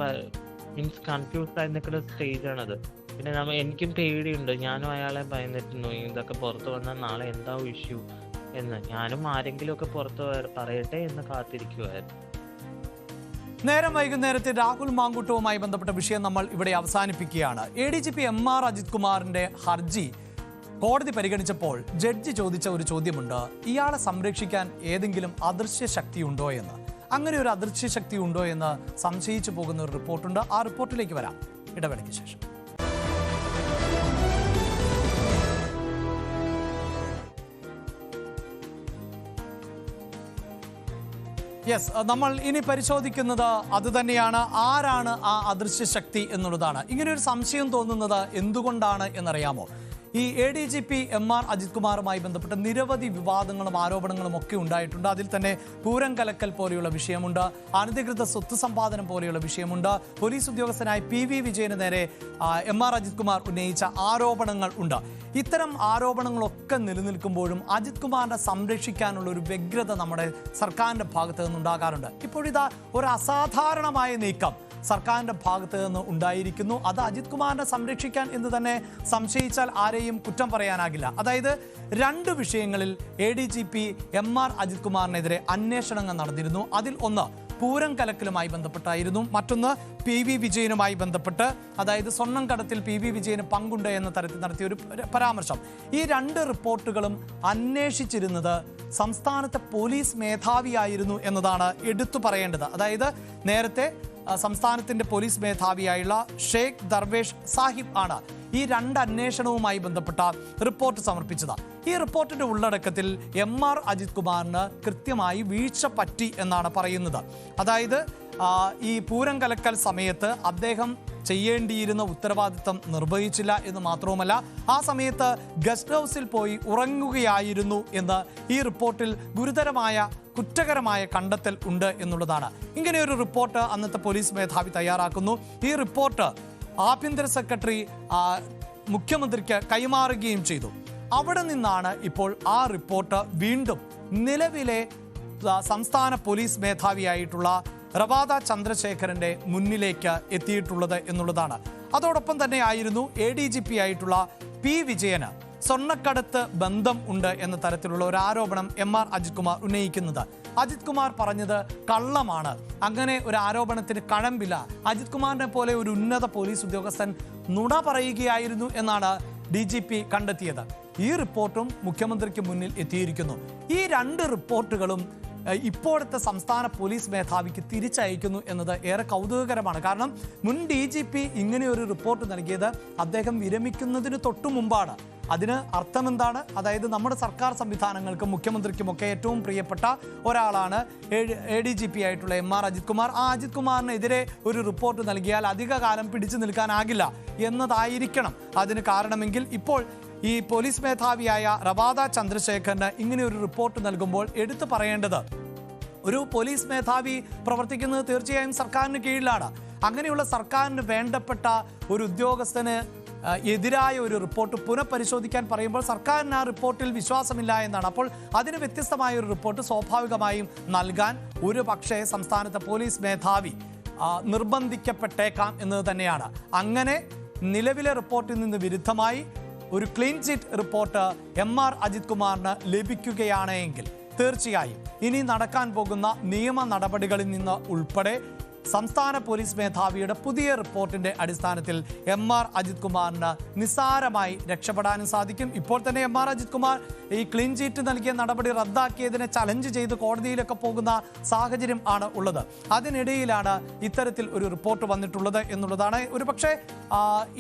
മീൻസ് കൺഫ്യൂസ്ഡ് ആയി നിൽക്കുന്ന സ്റ്റേജാണത്. പിന്നെ എനിക്കും പേടിയുണ്ട്. ഞാനും അയാളെ ഭയന്നിരുന്നു, ഇതൊക്കെ പുറത്ത് വന്നാൽ നാളെ എന്താവും ഇഷ്യൂ എന്ന്. ഞാനും ആരെങ്കിലും ഒക്കെ പുറത്ത് പറയട്ടെ എന്ന് കാത്തിരിക്കുമായിരുന്നു. നേരം വൈകുന്നേരത്തെ രാഹുൽ മാങ്കൂട്ടവുമായി ബന്ധപ്പെട്ട വിഷയം നമ്മൾ ഇവിടെ അവസാനിപ്പിക്കുകയാണ്. ADGP MR അജിത് കുമാറിന്റെ ഹർജി കോടതി പരിഗണിച്ചപ്പോൾ ജഡ്ജി ചോദിച്ച ഒരു ചോദ്യമുണ്ട്, ഇയാളെ സംരക്ഷിക്കാൻ ഏതെങ്കിലും അദൃശ്യ ശക്തി ഉണ്ടോ എന്ന്. അങ്ങനെ ഒരു അദൃശ്യ ശക്തി ഉണ്ടോ എന്ന് സംശയിച്ചു പോകുന്ന ഒരു റിപ്പോർട്ടുണ്ട്. ആ റിപ്പോർട്ടിലേക്ക് വരാം ഇടവേളയ്ക്ക് ശേഷം. യെസ്, നമ്മൾ ഇനി പരിശോധിക്കുന്നത് അതുതന്നെയാണ്, ആരാണ് ആ അദൃശ്യ ശക്തി എന്നുള്ളതാണ്. ഇങ്ങനെയൊരു സംശയം തോന്നുന്നത് എന്തുകൊണ്ടാണ് എന്നറിയാമോ? ഈ ADGP MR അജിത് കുമാറുമായി ബന്ധപ്പെട്ട നിരവധി വിവാദങ്ങളും ആരോപണങ്ങളും ഒക്കെ ഉണ്ടായിട്ടുണ്ട്. അതിൽ തന്നെ പൂരം കലക്കൽ പോലെയുള്ള വിഷയമുണ്ട്, അനധികൃത സ്വത്ത് സമ്പാദനം പോലെയുള്ള വിഷയമുണ്ട്, പോലീസ് ഉദ്യോഗസ്ഥനായ PV വിജയന് നേരെ MR അജിത് കുമാർ ഉന്നയിച്ച ആരോപണങ്ങൾ ഉണ്ട്. ഇത്തരം ആരോപണങ്ങളൊക്കെ നിലനിൽക്കുമ്പോഴും അജിത് കുമാറിനെ സംരക്ഷിക്കാനുള്ള ഒരു വ്യഗ്രത നമ്മുടെ സർക്കാരിൻ്റെ ഭാഗത്ത് നിന്നുണ്ടാകാറുണ്ട്. ഇപ്പോഴിതാ ഒരു അസാധാരണമായ നീക്കം സർക്കാരിൻ്റെ ഭാഗത്ത് നിന്ന് ഉണ്ടായിരിക്കുന്നു. അത് അജിത് കുമാറിനെ സംരക്ഷിക്കാൻ എന്ന് തന്നെ സംശയിച്ചാൽ ആരെയും കുറ്റം പറയാനാകില്ല. അതായത് 2 വിഷയങ്ങളിൽ ADGP MR അജിത് കുമാറിനെതിരെ അന്വേഷണങ്ങൾ നടന്നിരുന്നു. അതിൽ ഒന്ന് പൂരം കലക്കലുമായി ബന്ധപ്പെട്ടായിരുന്നു, മറ്റൊന്ന് PV വിജയനുമായി ബന്ധപ്പെട്ട്, അതായത് സ്വർണ്ണം കടത്തിൽ PV വിജയന് പങ്കുണ്ട് എന്ന തരത്തിൽ നടത്തിയ ഒരു പരാമർശം. ഈ 2 റിപ്പോർട്ടുകളും അന്വേഷിച്ചിരുന്നത് സംസ്ഥാനത്തെ പോലീസ് മേധാവിയായിരുന്നു എന്നതാണ് എടുത്തു പറയേണ്ടത്. അതായത് നേരത്തെ സംസ്ഥാനത്തിൻ്റെ പോലീസ് മേധാവിയായുള്ള ഷേഖ് ദർവേഷ് സാഹിബ് ആണ് ഈ 2 അന്വേഷണവുമായി ബന്ധപ്പെട്ട റിപ്പോർട്ട് സമർപ്പിച്ചത്. ഈ റിപ്പോർട്ടിൻ്റെ ഉള്ളടക്കത്തിൽ MR അജിത് കുമാറിന് കൃത്യമായി വീഴ്ച പറ്റി എന്നാണ് പറയുന്നത്. അതായത് ഈ പൂരം കലക്കൽ സമയത്ത് അദ്ദേഹം ചെയ്യേണ്ടിയിരുന്ന ഉത്തരവാദിത്തം നിർവഹിച്ചില്ല എന്ന് മാത്രവുമല്ല, ആ സമയത്ത് ഗസ്റ്റ് ഹൗസിൽ പോയി ഉറങ്ങുകയായിരുന്നു എന്ന് ഈ റിപ്പോർട്ടിൽ ഗുരുതരമായ കുറ്റകരമായ കണ്ടെത്തൽ ഉണ്ട് എന്നുള്ളതാണ്. ഇങ്ങനെയൊരു റിപ്പോർട്ട് അന്നത്തെ പോലീസ് മേധാവി തയ്യാറാക്കുന്നു. ഈ റിപ്പോർട്ട് ആഭ്യന്തര സെക്രട്ടറി മുഖ്യമന്ത്രിക്ക് കൈമാറുകയും ചെയ്തു. അവിടെ നിന്നാണ് ഇപ്പോൾ ആ റിപ്പോർട്ട് വീണ്ടും നിലവിലെ സംസ്ഥാന പോലീസ് മേധാവിയായിട്ടുള്ള റവാദ ചന്ദ്രശേഖരന്റെ മുന്നിലേക്ക് എത്തിയിട്ടുള്ളത് എന്നുള്ളതാണ്. അതോടൊപ്പം തന്നെ ആയിരുന്നു ADGP ആയിട്ടുള്ള P. വിജയന് സ്വർണ്ണക്കടത്ത് ബന്ധം ഉണ്ട് എന്ന തരത്തിലുള്ള ഒരു ആരോപണം MR അജിത് കുമാർ ഉന്നയിക്കുന്നത്. അജിത് കുമാർ പറഞ്ഞത് കള്ളമാണ്, അങ്ങനെ ഒരു ആരോപണത്തിന് കഴമ്പില്ല. അജിത് കുമാറിനെ പോലെ ഒരു ഉന്നത പോലീസ് ഉദ്യോഗസ്ഥൻ നുണ പറയുകയായിരുന്നു എന്നാണ് DGP കണ്ടെത്തിയത്. ഈ റിപ്പോർട്ടും മുഖ്യമന്ത്രിക്ക് മുന്നിൽ എത്തിയിരിക്കുന്നു. ഈ രണ്ട് റിപ്പോർട്ടുകളും ഇപ്പോഴത്തെ സംസ്ഥാന പോലീസ് മേധാവിക്ക് തിരിച്ചയക്കുന്നു എന്നത് ഏറെ കൗതുകകരമാണ്. കാരണം മുൻ DGP ഇങ്ങനെയൊരു റിപ്പോർട്ട് നൽകിയത് അദ്ദേഹം വിരമിക്കുന്നതിന് തൊട്ടു മുമ്പാണ്. അതിന് അർത്ഥമെന്താണ്? അതായത് നമ്മുടെ സർക്കാർ സംവിധാനങ്ങൾക്കും മുഖ്യമന്ത്രിക്കുമൊക്കെ ഏറ്റവും പ്രിയപ്പെട്ട ഒരാളാണ് ADGP ആയിട്ടുള്ള MR അജിത് കുമാർ. ആ അജിത് കുമാറിനെതിരെ ഒരു റിപ്പോർട്ട് നൽകിയാൽ അധികകാലം പിടിച്ചു നിൽക്കാനാകില്ല എന്നതായിരിക്കണം അതിന് കാരണമെങ്കിൽ ഇപ്പോൾ ഈ പോലീസ് മേധാവിയായ റവാദ ചന്ദ്രശേഖരന് ഇങ്ങനെ ഒരു റിപ്പോർട്ട് നൽകുമ്പോൾ എടുത്തു പറയേണ്ടത്, ഒരു പോലീസ് മേധാവി പ്രവർത്തിക്കുന്നത് തീർച്ചയായും സർക്കാരിന് കീഴിലാണ്. അങ്ങനെയുള്ള സർക്കാരിന് വേണ്ടപ്പെട്ട ഒരു ഉദ്യോഗസ്ഥന് എതിരായ ഒരു റിപ്പോർട്ട് പുനഃപരിശോധിക്കാൻ പറയുമ്പോൾ സർക്കാരിന് ആ റിപ്പോർട്ടിൽ വിശ്വാസമില്ല എന്നാണ്. അപ്പോൾ അതിന് വ്യത്യസ്തമായ ഒരു റിപ്പോർട്ട് സ്വാഭാവികമായും നൽകാൻ ഒരു പക്ഷേ സംസ്ഥാനത്തെ പോലീസ് മേധാവി നിർബന്ധിക്കപ്പെട്ടേക്കാം എന്നത് തന്നെയാണ്. അങ്ങനെ നിലവിലെ റിപ്പോർട്ടിൽ നിന്ന് വിരുദ്ധമായി ഒരു clean chit report MR Ajith കുമാറിന് ലഭിക്കുകയാണെങ്കിൽ തീർച്ചയായും ഇനി നടക്കാൻ പോകുന്ന നിയമ നടപടികളിൽ നിന്ന് ഉൾപ്പെടെ സംസ്ഥാന പോലീസ് മേധാവിയുടെ പുതിയ റിപ്പോർട്ടിന്റെ അടിസ്ഥാനത്തിൽ MR അജിത് കുമാറിന് നിസ്സാരമായി രക്ഷപ്പെടാനും സാധിക്കും. ഇപ്പോൾ തന്നെ MR അജിത് കുമാർ ഈ ക്ലീൻ ചീറ്റ് നൽകിയ നടപടി റദ്ദാക്കിയതിനെ ചലഞ്ച് ചെയ്ത് കോടതിയിലൊക്കെ പോകുന്ന സാഹചര്യം ആണ് ഉള്ളത്. അതിനിടയിലാണ് ഇത്തരത്തിൽ ഒരു റിപ്പോർട്ട് വന്നിട്ടുള്ളത് എന്നുള്ളതാണ്. ഒരുപക്ഷെ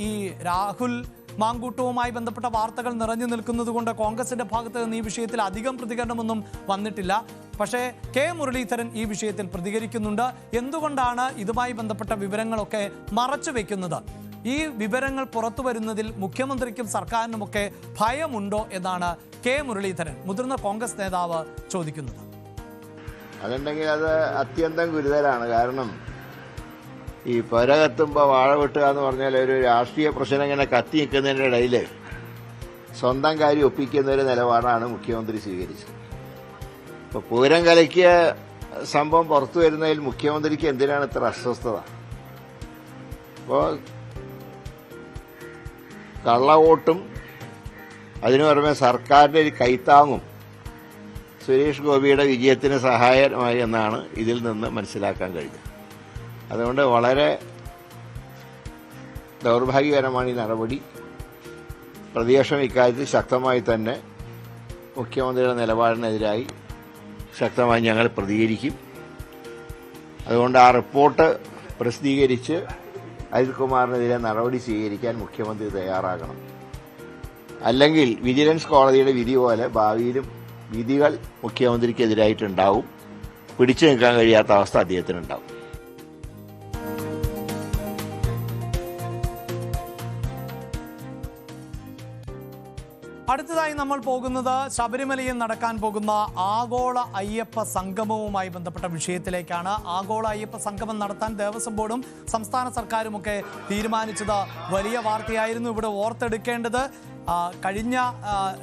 ഈ രാഹുൽ മാങ്കൂട്ടവുമായി ബന്ധപ്പെട്ട വാർത്തകൾ നിറഞ്ഞു നിൽക്കുന്നത് കൊണ്ട് കോൺഗ്രസിന്റെ ഭാഗത്ത് നിന്ന് ഈ വിഷയത്തിൽ അധികം പ്രതികരണമൊന്നും വന്നിട്ടില്ല. പക്ഷേ K. മുരളീധരൻ ഈ വിഷയത്തിൽ പ്രതികരിക്കുന്നുണ്ട്. എന്തുകൊണ്ടാണ് ഇതുമായി ബന്ധപ്പെട്ട വിവരങ്ങളൊക്കെ മറച്ചു വെക്കുന്നത്? ഈ വിവരങ്ങൾ പുറത്തു വരുന്നതിൽ മുഖ്യമന്ത്രിക്കും സർക്കാരിനുമൊക്കെ ഭയമുണ്ടോ എന്നാണ് K. മുരളീധരൻ, മുതിർന്ന കോൺഗ്രസ് നേതാവ്, ചോദിക്കുന്നത്. അതുണ്ടെങ്കിൽ അത് അത്യന്തം ഗുരുതരാണ്. കാരണം ഈ പുര കത്തുമ്പോൾ വാഴ വെട്ടുക എന്ന് പറഞ്ഞാൽ ഒരു രാഷ്ട്രീയ പ്രശ്നം ഇങ്ങനെ കത്തി നിൽക്കുന്നതിൻ്റെ ഇടയിൽ സ്വന്തം കാര്യം ഒപ്പിക്കുന്ന ഒരു നിലപാടാണ് മുഖ്യമന്ത്രി സ്വീകരിച്ചത്. ഇപ്പോൾ പൂരം കലക്കിയ സംഭവം പുറത്തു വരുന്നതിൽ മുഖ്യമന്ത്രിക്ക് എന്തിനാണ് ഇത്ര അസ്വസ്ഥത? അപ്പോൾ കള്ളവോട്ടും അതിനു പുറമെ സർക്കാരിൻ്റെ ഒരു കൈത്താങ്ങും സുരേഷ് ഗോപിയുടെ വിജയത്തിന് സഹായകമായി എന്നാണ് ഇതിൽ നിന്ന് മനസ്സിലാക്കാൻ കഴിഞ്ഞത്. അതുകൊണ്ട് വളരെ ദൗർഭാഗ്യകരമാണ് ഈ നടപടി. പ്രതിപക്ഷം ഇക്കാര്യത്തിൽ ശക്തമായി തന്നെ മുഖ്യമന്ത്രിയുടെ നിലപാടിനെതിരായി ശക്തമായി ഞങ്ങൾ പ്രതികരിക്കും. അതുകൊണ്ട് ആ റിപ്പോർട്ട് പ്രസിദ്ധീകരിച്ച് അജിത് കുമാറിനെതിരെ നടപടി സ്വീകരിക്കാൻ മുഖ്യമന്ത്രി തയ്യാറാകണം. അല്ലെങ്കിൽ വിജിലൻസ് കോടതിയുടെ വിധി പോലെ ഭാവിയിലും വിധികൾ മുഖ്യമന്ത്രിക്കെതിരായിട്ടുണ്ടാവും. പിടിച്ചു നിൽക്കാൻ കഴിയാത്ത അവസ്ഥ അദ്ദേഹത്തിനുണ്ടാവും. അടുത്തതായി നമ്മൾ പോകുന്നത് ശബരിമലയിൽ നടക്കാൻ പോകുന്ന ആഗോള അയ്യപ്പ സംഗമവുമായി ബന്ധപ്പെട്ട വിഷയത്തിലേക്കാണ്. ആഗോള അയ്യപ്പ സംഗമം നടത്താൻ ദേവസ്വം ബോർഡും സംസ്ഥാന സർക്കാരുമൊക്കെ തീരുമാനിച്ചത് വലിയ വാർത്തയായിരുന്നു. ഇവിടെ ഓർത്തെടുക്കേണ്ടത് കഴിഞ്ഞ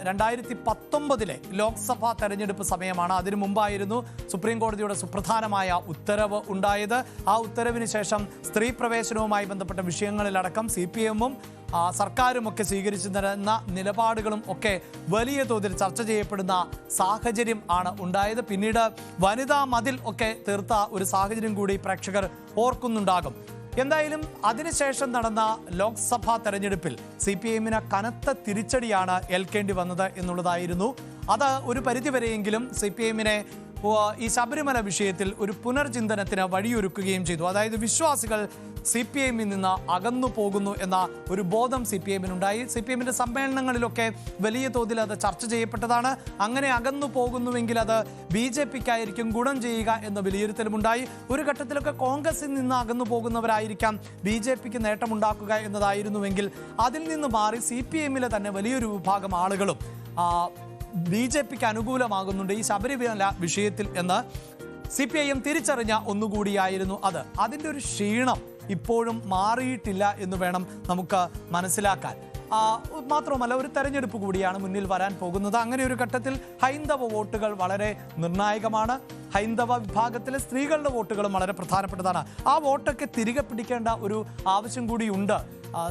2019 ലോക്സഭാ തെരഞ്ഞെടുപ്പ് സമയമാണ്. അതിനു മുമ്പായിരുന്നു സുപ്രീം കോടതിയുടെ സുപ്രധാനമായ ഉത്തരവ് ഉണ്ടായത്. ആ ഉത്തരവിന് ശേഷം സ്ത്രീ പ്രവേശനവുമായി ബന്ധപ്പെട്ട വിഷയങ്ങളിലടക്കം CPM-ഉം സർക്കാരുമൊക്കെ സ്വീകരിച്ചിരുന്ന നിലപാടുകളും ഒക്കെ വലിയ തോതിൽ ചർച്ച ചെയ്യപ്പെടുന്ന സാഹചര്യം ആണ് ഉണ്ടായത്. പിന്നീട് വനിതാ മതിൽ ഒക്കെ തീർത്ത ഒരു സാഹചര്യം കൂടി പ്രേക്ഷകർ ഓർക്കുന്നുണ്ടാകും. എന്തായാലും അതിനുശേഷം നടന്ന ലോക്സഭാ തെരഞ്ഞെടുപ്പിൽ CPM-ന് കനത്ത തിരിച്ചടിയാണ് ഏൽക്കേണ്ടി വന്നത് എന്നുള്ളതായിരുന്നു. അത് ഒരു പരിധിവരെയെങ്കിലും CPM-നെ ഈ ശബരിമല വിഷയത്തിൽ ഒരു പുനർചിന്തനത്തിന് വഴിയൊരുക്കുകയും ചെയ്തു. അതായത് വിശ്വാസികൾ CPM-ൽ നിന്ന് അകന്നു പോകുന്നു എന്ന ഒരു ബോധം CPM-നുണ്ടായി. CPM-ന്റെ സമ്മേളനങ്ങളിലൊക്കെ വലിയ തോതിൽ അത് ചർച്ച ചെയ്യപ്പെട്ടതാണ്. അങ്ങനെ അകന്നു പോകുന്നുവെങ്കിൽ അത് BJP-ക്കായിരിക്കും ഗുണം ചെയ്യുക എന്ന വിലയിരുത്തലുമുണ്ടായി. ഒരു ഘട്ടത്തിലൊക്കെ കോൺഗ്രസിൽ നിന്ന് അകന്നു പോകുന്നവരായിരിക്കാം BJP-ക്ക് നേട്ടമുണ്ടാക്കുക എന്നതായിരുന്നുവെങ്കിൽ അതിൽ നിന്ന് മാറി CPM-ലെ തന്നെ വലിയൊരു വിഭാഗം ആളുകളും BJP-ക്ക് അനുകൂലമാകുന്നുണ്ട് ഈ ശബരിമല വിഷയത്തിൽ എന്ന് CPIM തിരിച്ചറിഞ്ഞ ഒന്നുകൂടിയായിരുന്നു അത്. അതിൻ്റെ ഒരു ക്ഷീണം ഇപ്പോഴും മാറിയിട്ടില്ല എന്ന് വേണം നമുക്ക് മനസ്സിലാക്കാൻ. മാത്രമല്ല ഒരു തെരഞ്ഞെടുപ്പ് കൂടിയാണ് മുന്നിൽ വരാൻ പോകുന്നത്. അങ്ങനെ ഒരു ഘട്ടത്തിൽ ഹൈന്ദവ വോട്ടുകൾ വളരെ നിർണായകമാണ്. ഹൈന്ദവ വിഭാഗത്തിലെ സ്ത്രീകളുടെ വോട്ടുകളും വളരെ പ്രധാനപ്പെട്ടതാണ്. ആ വോട്ടൊക്കെ തിരികെ പിടിക്കേണ്ട ഒരു ആവശ്യം കൂടിയുണ്ട്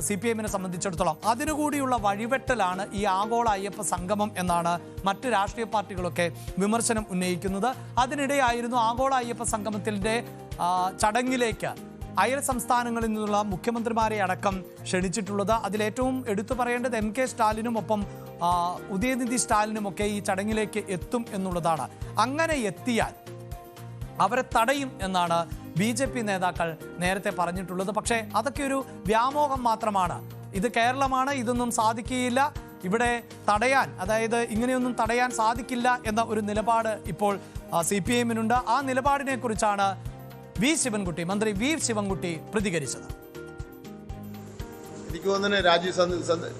CPM-നെ സംബന്ധിച്ചിടത്തോളം. അതിനുകൂടിയുള്ള വഴിവെട്ടലാണ് ഈ ആഗോള അയ്യപ്പ സംഗമം എന്നാണ് മറ്റ് രാഷ്ട്രീയ പാർട്ടികളൊക്കെ വിമർശനം ഉന്നയിക്കുന്നത്. അതിനിടെയായിരുന്നു ആഗോള അയ്യപ്പ സംഗമത്തിൻ്റെ ചടങ്ങിലേക്ക് അയൽ സംസ്ഥാനങ്ങളിൽ നിന്നുള്ള മുഖ്യമന്ത്രിമാരെ അടക്കം ക്ഷണിച്ചിട്ടുള്ളത്. അതിലേറ്റവും എടുത്തു പറയേണ്ടത് MK സ്റ്റാലിനും ഒപ്പം ഉദയനിധി സ്റ്റാലിനുമൊക്കെ ഈ ചടങ്ങിലേക്ക് എത്തും എന്നുള്ളതാണ്. അങ്ങനെ എത്തിയാൽ അവരെ തടയും എന്നാണ് BJP നേതാക്കൾ നേരത്തെ പറഞ്ഞിട്ടുള്ളത്. പക്ഷേ അതൊക്കെ ഒരു വ്യാമോഹം മാത്രമാണ്. ഇത് കേരളമാണ്, ഇതൊന്നും സാധിക്കുകയില്ല, ഇവിടെ തടയാൻ, അതായത് ഇങ്ങനെയൊന്നും തടയാൻ സാധിക്കില്ല എന്ന ഒരു നിലപാട് ഇപ്പോൾ CPM-നുണ്ട്. ആ നിലപാടിനെ കുറിച്ചാണ് മന്ത്രി വി ശിവൻകുട്ടി പ്രതികരിച്ചത്. എനിക്ക് തോന്നുന്നു രാജീവ്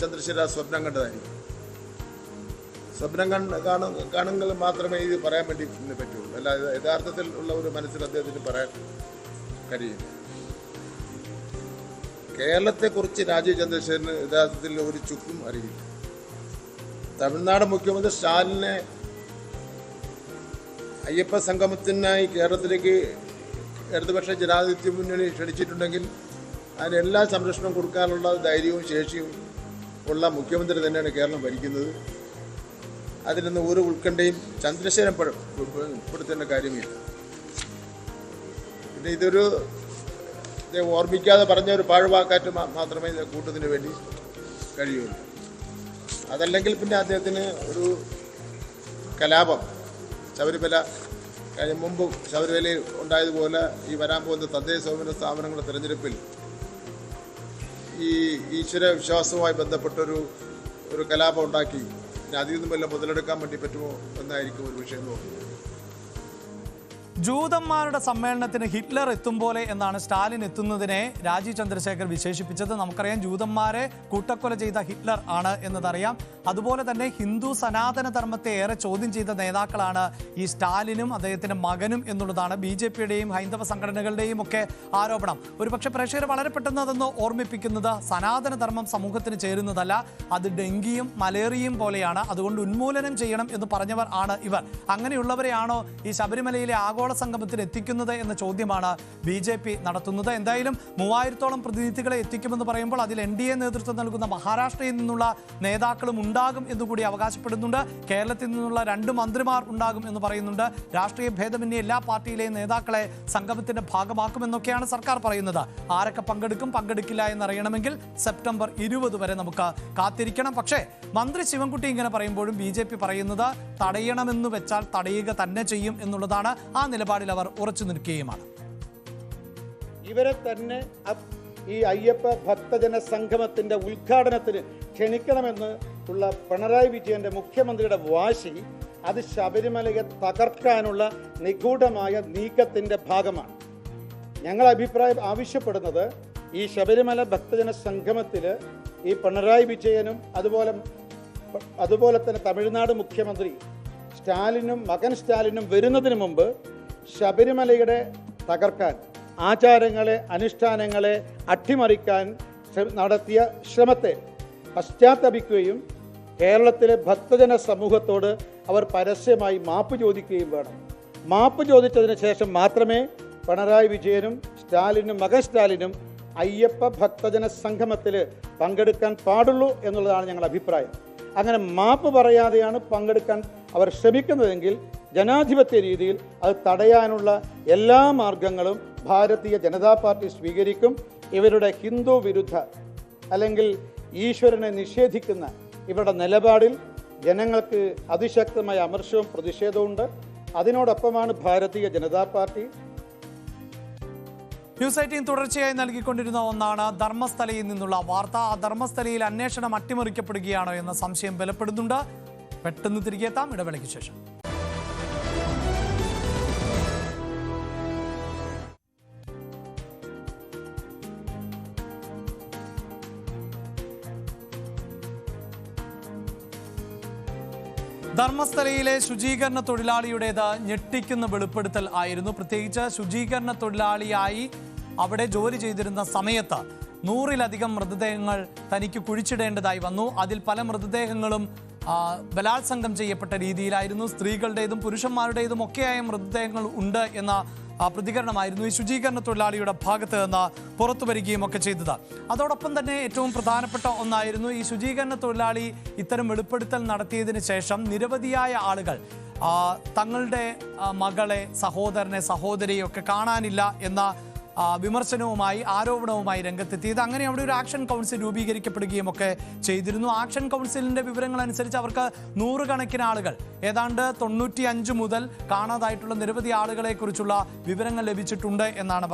ചന്ദ്രശേഖര സ്വപ്നം കണ്ടതായിരിക്കും. സ്വപ്നം കാണുമെങ്കിൽ മാത്രമേ ഇത് പറയാൻ വേണ്ടി പറ്റുള്ളൂ. അല്ലാതെ യഥാർത്ഥത്തിൽ ഉള്ള ഒരു മനസ്സിൽ അദ്ദേഹത്തിന് പറയാൻ കഴിയില്ല. കേരളത്തെക്കുറിച്ച് രാജീവ് ചന്ദ്രശേഖരന് യഥാർത്ഥത്തിൽ ഒരു ചുക്കും അറിയില്ല. തമിഴ്നാട് മുഖ്യമന്ത്രി സ്റ്റാലിനെ അയ്യപ്പ സംഗമത്തിനായി കേരളത്തിലേക്ക് ഇടതുപക്ഷ ജനാധിപത്യ മുന്നണി ക്ഷണിച്ചിട്ടുണ്ടെങ്കിൽ അതിന് എല്ലാ സംരക്ഷണവും കൊടുക്കാനുള്ള ധൈര്യവും ശേഷിയും ഉള്ള മുഖ്യമന്ത്രി തന്നെയാണ് കേരളം ഭരിക്കുന്നത്. അതിനൊന്നും ഒരു ഉത്കണ്ഠയും ചന്ദ്രശേഖരൻ പെടുത്തേണ്ട കാര്യമില്ല. പിന്നെ ഇതൊരു ഓർമ്മിക്കാതെ പറഞ്ഞ ഒരു പാഴ്വാക്കാറ്റ് മാത്രമേ കൂട്ടത്തിന് വേണ്ടി കഴിയുള്ളൂ. അതല്ലെങ്കിൽ പിന്നെ അദ്ദേഹത്തിന് ഒരു കലാപം ശബരിമല മുമ്പ് ശബരിമലയിൽ ഉണ്ടായതുപോലെ ഈ വരാൻ പോകുന്ന തദ്ദേശ സ്വയംഭരണ സ്ഥാപനങ്ങളുടെ തെരഞ്ഞെടുപ്പിൽ ഈ ഈശ്വര വിശ്വാസവുമായി ബന്ധപ്പെട്ടൊരു കലാപം ഉണ്ടാക്കി അതിൽ നിന്നും വല്ല മുതലെടുക്കാൻ വേണ്ടി പറ്റുമോ എന്നായിരിക്കും ഒരു വിഷയം നോക്കുന്നത്. ജൂതന്മാരുടെ സമ്മേളനത്തിന് ഹിറ്റ്ലർ എത്തും പോലെ എന്നാണ് സ്റ്റാലിൻ എത്തുന്നതിനെ രാജീവ് ചന്ദ്രശേഖർ വിശേഷിപ്പിച്ചത്. നമുക്കറിയാം കൂട്ടക്കൊല ചെയ്ത ഹിറ്റ്ലർ ആണ് എന്നതറിയാം. അതുപോലെ തന്നെ ഹിന്ദു സനാതന ധർമ്മത്തെ ഏറെ ചോദ്യം ചെയ്ത നേതാക്കളാണ് ഈ സ്റ്റാലിനും അദ്ദേഹത്തിന്റെ മകനും എന്നുള്ളതാണ് BJP-യുടെയും ഹൈന്ദവ സംഘടനകളുടെയും ഒക്കെ ആരോപണം. ഒരുപക്ഷെ പ്രേക്ഷകർ വളരെ പെട്ടെന്ന് അതൊന്ന് ഓർമ്മിപ്പിക്കുന്നത് സനാതന ധർമ്മം സമൂഹത്തിന് ചേരുന്നതല്ല, അത് ഡെങ്കിയും മലേറിയയും പോലെയാണ്, അതുകൊണ്ട് ഉന്മൂലനം ചെയ്യണം എന്ന് പറഞ്ഞവർ ആണ് ഇവർ. അങ്ങനെയുള്ളവരെയാണോ ഈ ശബരിമലയിലെ ആഗോള സംഗമത്തിൽ എത്തിക്കുന്നത് എന്ന ചോദ്യമാണ് BJP നടത്തുന്നത്. എന്തായാലും 3000-ഓളം പ്രതിനിധികളെ എത്തിക്കുമെന്ന് പറയുമ്പോൾ അതിൽ NDA നേതൃത്വം നൽകുന്ന മഹാരാഷ്ട്രയിൽ നിന്നുള്ള നേതാക്കളും ഉണ്ടാകും എന്നുകൂടി അവകാശപ്പെടുന്നുണ്ട്. കേരളത്തിൽ നിന്നുള്ള 2 മന്ത്രിമാർ ഉണ്ടാകും എന്ന് പറയുന്നുണ്ട്. രാഷ്ട്രീയ ഭേദമന്യേ എല്ലാ പാർട്ടിയിലെയും നേതാക്കളെ സംഗമത്തിന്റെ ഭാഗമാക്കുമെന്നൊക്കെയാണ് സർക്കാർ പറയുന്നത്. ആരൊക്കെ പങ്കെടുക്കില്ല എന്നറിയണമെങ്കിൽ സെപ്റ്റംബർ 20 വരെ നമുക്ക് കാത്തിരിക്കണം. പക്ഷേ മന്ത്രി ശിവൻകുട്ടി ഇങ്ങനെ പറയുമ്പോഴും BJP പറയുന്നത് തടയണമെന്ന് വെച്ചാൽ തടയുക തന്നെ ചെയ്യും എന്നുള്ളതാണ്. ആ നിലപാടിൽ അവർ ഉറച്ചു നിൽക്കുകയുമാണ്. ഇവരെ തന്നെ ഈ അയ്യപ്പ ഭക്തജന സംഗമത്തിന്റെ ഉദ്ഘാടനത്തിന് ക്ഷണിക്കണമെന്ന് ഉള്ള പിണറായി വിജയന്റെ മുഖ്യമന്ത്രിയുടെ വാശി അത് ശബരിമലയെ തകർക്കാനുള്ള നിഗൂഢമായ നീക്കത്തിന്റെ ഭാഗമാണ്. ഞങ്ങൾ ആവശ്യപ്പെടുന്നത് ഈ ശബരിമല ഭക്തജന സംഗമത്തിൽ ഈ പിണറായി വിജയനും അതുപോലെ തന്നെ തമിഴ്നാട് മുഖ്യമന്ത്രി മകൻ സ്റ്റാലിനും വരുന്നതിന് മുമ്പ് ശബരിമലയുടെ തകർക്കാൻ, ആചാരങ്ങളെ അനുഷ്ഠാനങ്ങളെ അട്ടിമറിക്കാൻ നടത്തിയ ശ്രമത്തെ പശ്ചാത്തപിക്കുകയും കേരളത്തിലെ ഭക്തജന സമൂഹത്തോട് അവർ പരസ്യമായി മാപ്പ് ചോദിക്കുകയും വേണം. മാപ്പ് ചോദിച്ചതിന് ശേഷം മാത്രമേ പിണറായി വിജയനും മകൻ സ്റ്റാലിനും അയ്യപ്പ ഭക്തജന സംഗമത്തിൽ പങ്കെടുക്കാൻ പാടുള്ളൂ എന്നുള്ളതാണ് ഞങ്ങളുടെ അഭിപ്രായം. അങ്ങനെ മാപ്പ് പറയാതെയാണ് പങ്കെടുക്കാൻ അവർ ശ്രമിക്കുന്നതെങ്കിൽ ജനാധിപത്യ രീതിയിൽ അത് തടയാനുള്ള എല്ലാ മാർഗങ്ങളും ഭാരതീയ ജനതാ പാർട്ടി സ്വീകരിക്കും. ഇവരുടെ ഹിന്ദു വിരുദ്ധ അല്ലെങ്കിൽ ഈശ്വരനെ നിഷേധിക്കുന്ന ഇവരുടെ നിലപാടിൽ ജനങ്ങൾക്ക് അതിശക്തമായ അമർഷവും പ്രതിഷേധവുമുണ്ട്. അതിനോടൊപ്പമാണ് ഭാരതീയ ജനതാ പാർട്ടി. ന്യൂസ് 18 തുടർച്ചയായി നൽകിക്കൊണ്ടിരുന്ന ഒന്നാണ് ധർമ്മസ്ഥലയിൽ നിന്നുള്ള വാർത്ത. ആ ധർമ്മസ്ഥലയിൽ അന്വേഷണം അട്ടിമറിക്കപ്പെടുകയാണോ എന്ന സംശയം ബലപ്പെടുന്നുണ്ട്. പെട്ടെന്ന് തിരികെ എത്താം ഇടവേളയ്ക്ക് ശേഷം. ധർമ്മസ്ഥലയിലെ ശുചീകരണ തൊഴിലാളിയുടേത് ഞെട്ടിക്കുന്ന വെളിപ്പെടുത്തൽ ആയിരുന്നു. പ്രത്യേകിച്ച് ശുചീകരണ തൊഴിലാളിയായി അവിടെ ജോലി ചെയ്തിരുന്ന സമയത്ത് 100-ലധികം മൃതദേഹങ്ങൾ തനിക്ക് കുഴിച്ചിടേണ്ടതായി വന്നു. അതിൽ പല മൃതദേഹങ്ങളും ബലാത്സംഗം ചെയ്യപ്പെട്ട രീതിയിലായിരുന്നു. സ്ത്രീകളുടേതും പുരുഷന്മാരുടേതും ഒക്കെയായ മൃതദേഹങ്ങൾ ഉണ്ട് എന്ന പ്രതികരണമായിരുന്നു ഈ ശുചീകരണ തൊഴിലാളിയുടെ ഭാഗത്ത് നിന്ന് പുറത്തു വരികയും ഒക്കെ ചെയ്തത്. അതോടൊപ്പം തന്നെ ഏറ്റവും പ്രധാനപ്പെട്ട ഒന്നായിരുന്നു ഈ ശുചീകരണ തൊഴിലാളി ഇത്തരം വെളിപ്പെടുത്തൽ നടത്തിയതിന് ശേഷം നിരവധിയായ ആളുകൾ തങ്ങളുടെ മകളെ, സഹോദരനെ, സഹോദരിയൊക്കെ കാണാനില്ല എന്ന വിമർശനവുമായി, ആരോപണവുമായി രംഗത്തെത്തിയത്. അങ്ങനെ അവിടെ ഒരു ആക്ഷൻ കൗൺസിൽ രൂപീകരിക്കപ്പെടുകയും ഒക്കെ ചെയ്തിരുന്നു. ആക്ഷൻ കൗൺസിലിന്റെ വിവരങ്ങൾ അനുസരിച്ച് അവർക്ക് 100 കണക്കിന് ആളുകൾ, ഏതാണ്ട് 95 മുതൽ കാണാതായിട്ടുള്ള നിരവധി ആളുകളെ കുറിച്ചുള്ള വിവരങ്ങൾ ലഭിച്ചിട്ടുണ്ട് എന്നാണ്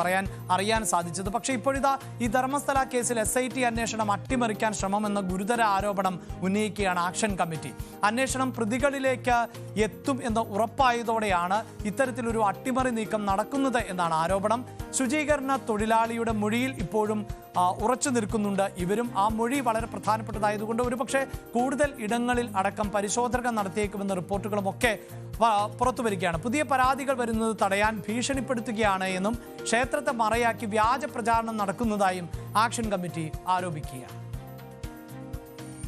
അറിയാൻ സാധിച്ചത്. പക്ഷേ ഇപ്പോഴിതാ ഈ ധർമ്മസ്ഥല കേസിൽ SIT അന്വേഷണം അട്ടിമറിക്കാൻ ശ്രമമെന്ന ഗുരുതര ആരോപണം ഉന്നയിക്കുകയാണ് ആക്ഷൻ കമ്മിറ്റി. അന്വേഷണം പ്രതികളിലേക്ക് എത്തും എന്ന് ഉറപ്പായതോടെയാണ് ഇത്തരത്തിലൊരു അട്ടിമറി നീക്കം നടക്കുന്നത് എന്നാണ് ആരോപണം. ശുചീകരണ തൊഴിലാളിയുടെ മൊഴിയിൽ ഇപ്പോഴും ഉറച്ചു നിൽക്കുന്നുണ്ട് ഇവരും. ആ മൊഴി വളരെ പ്രധാനപ്പെട്ടതായതുകൊണ്ട് ഒരുപക്ഷെ കൂടുതൽ ഇടങ്ങളിൽ അടക്കം പരിശോധന നടത്തിയേക്കുമെന്ന റിപ്പോർട്ടുകളുമൊക്കെ പുറത്തു വരികയാണ്. പുതിയ പരാതികൾ വരുന്നത് തടയാൻ ഭീഷണിപ്പെടുത്തുകയാണ് എന്നും ക്ഷേത്രത്തെ മറയാക്കി വ്യാജ പ്രചാരണം നടക്കുന്നതായും ആക്ഷൻ കമ്മിറ്റി ആരോപിക്കുകയാണ്.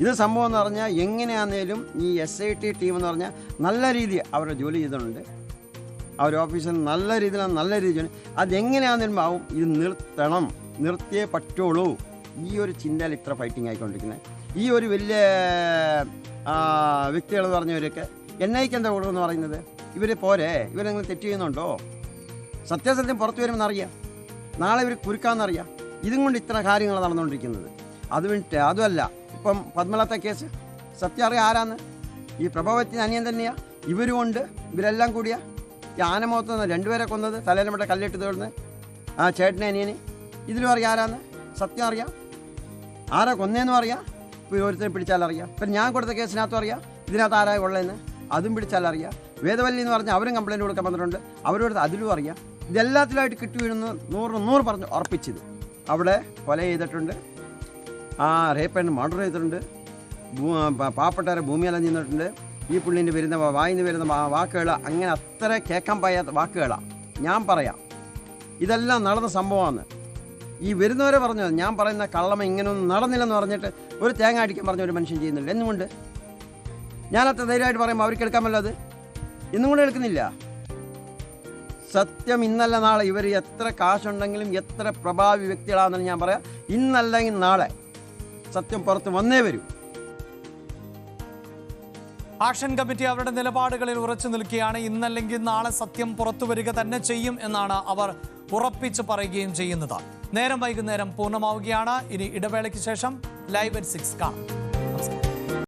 ഇത് സംഭവം എന്ന് പറഞ്ഞാൽ എങ്ങനെയാണെങ്കിലും ഈ SIT ടീം എന്ന് പറഞ്ഞാൽ നല്ല രീതിയിൽ അവരുടെ ജോലി ചെയ്തിട്ടുണ്ട്. അവർ ഓഫീസിൽ നല്ല രീതിയിൽ അതെങ്ങനെയാണെങ്കിലും ആവും. ഇത് നിർത്തിയേ പറ്റുള്ളൂ. ഈ ഒരു ചിന്തയിൽ ഇത്ര ഫൈറ്റിംഗ് ആയിക്കൊണ്ടിരിക്കുന്നത്. ഈ ഒരു വലിയ വ്യക്തികൾ പറഞ്ഞവരൊക്കെ NIക്ക് എന്താ കൊടുക്കുമെന്ന് പറയുന്നത്? ഇവർ പോരെ, ഇവരെങ്ങനെ തെറ്റ് ചെയ്യുന്നുണ്ടോ? സത്യാസത്യം പുറത്തു വരുമെന്ന് അറിയാം. നാളെ ഇവർ കുരുക്കാമെന്നറിയാം. ഇതും കൊണ്ട് ഇത്ര കാര്യങ്ങൾ നടന്നുകൊണ്ടിരിക്കുന്നത്. അതുമല്ല, ഇപ്പം പത്മലത്ത കേസ് സത്യം അറിയാം ആരാന്ന്? ഈ പ്രഭാവത്തിന് അനിയൻ തന്നെയാണ്. ഇവരുമുണ്ട്. ഇവരെല്ലാം കൂടിയാ ഈ ആനമുഖത്ത് നിന്ന് 2 പേരെ കൊന്നത്, തലയിൽ നമ്മുടെ കല്ലിട്ട് തീർന്ന് ആ ചേട്ടനെ അനിയന്. ഇതിലും അറിയാം ആരാന്ന്? സത്യം അറിയാം. ആരാ കൊന്നേന്നും അറിയാം. ഇപ്പോൾ ഓരോരുത്തരെ പിടിച്ചാലറിയാം. ഇപ്പം ഞാൻ കൊടുത്ത കേസിനകത്തും അറിയാം ഇതിനകത്ത് ആരാ കൊള്ളേന്ന്. അതും പിടിച്ചാലറിയാം. വേദവല്ലി എന്ന് പറഞ്ഞാൽ അവരും കംപ്ലയിൻറ്റ് കൊടുക്കാൻ വന്നിട്ടുണ്ട്. അവരോട് അതിലും അറിയാം. ഇതെല്ലാത്തിലായിട്ട് കിട്ടി വീഴുന്നു. 100 പറഞ്ഞ് ഉറപ്പിച്ചത്. അവിടെ കൊല ചെയ്തിട്ടുണ്ട്, റേപ്പ് ആൻഡ് മർഡർ ചെയ്തിട്ടുണ്ട്, പാവപ്പെട്ടവരെ ഭൂമിയെല്ലാം നിന്നിട്ടുണ്ട്. ഈ പുള്ളിൻ്റെ വായിന്ന് വരുന്ന വാക്കുകൾ അങ്ങനെ അത്ര കേൾക്കാൻ പായാത്ത വാക്കുകളാണ്. ഞാൻ പറയാം, ഇതെല്ലാം നടന്ന സംഭവമാണ്. ഈ വരുന്നവരെ പറഞ്ഞത് ഞാൻ പറയുന്ന കള്ളമ ഇങ്ങനെയൊന്നും നടന്നില്ലെന്ന് പറഞ്ഞിട്ട് ഒരു തേങ്ങ അടിക്കാൻ പറഞ്ഞ ഒരു മനുഷ്യൻ ചെയ്യുന്നില്ല. എന്നുകൊണ്ട് ഞാനത്ര ധൈര്യമായിട്ട് പറയുമ്പോൾ അവർക്ക് എടുക്കാമല്ലോ. അത് ഇന്നും കൂടെ എടുക്കുന്നില്ല. സത്യം ഇന്നല്ല നാളെ ഇവർ എത്ര കാശുണ്ടെങ്കിലും എത്ര പ്രഭാവി വ്യക്തികളാണെന്ന് ഞാൻ പറയാം. ഇന്നല്ലെങ്കിൽ നാളെ സത്യം പുറത്ത് വന്നേ വരൂ. ആക്ഷൻ കമ്മിറ്റി അവരുടെ നിലപാടുകളിൽ ഉറച്ചു നിൽക്കുകയാണ്. ഇന്നല്ലെങ്കിൽ നാളെ സത്യം പുറത്തു വരിക തന്നെ ചെയ്യും എന്നാണ് അവർ ഉറപ്പിച്ച് പറയുകയും ചെയ്യുന്നത്. നേരം വൈകുന്നേരം പൂർണ്ണമാവുകയാണ്. ഇനി ഇടവേളയ്ക്ക് ശേഷം ലൈവ് at 6 കാണാം.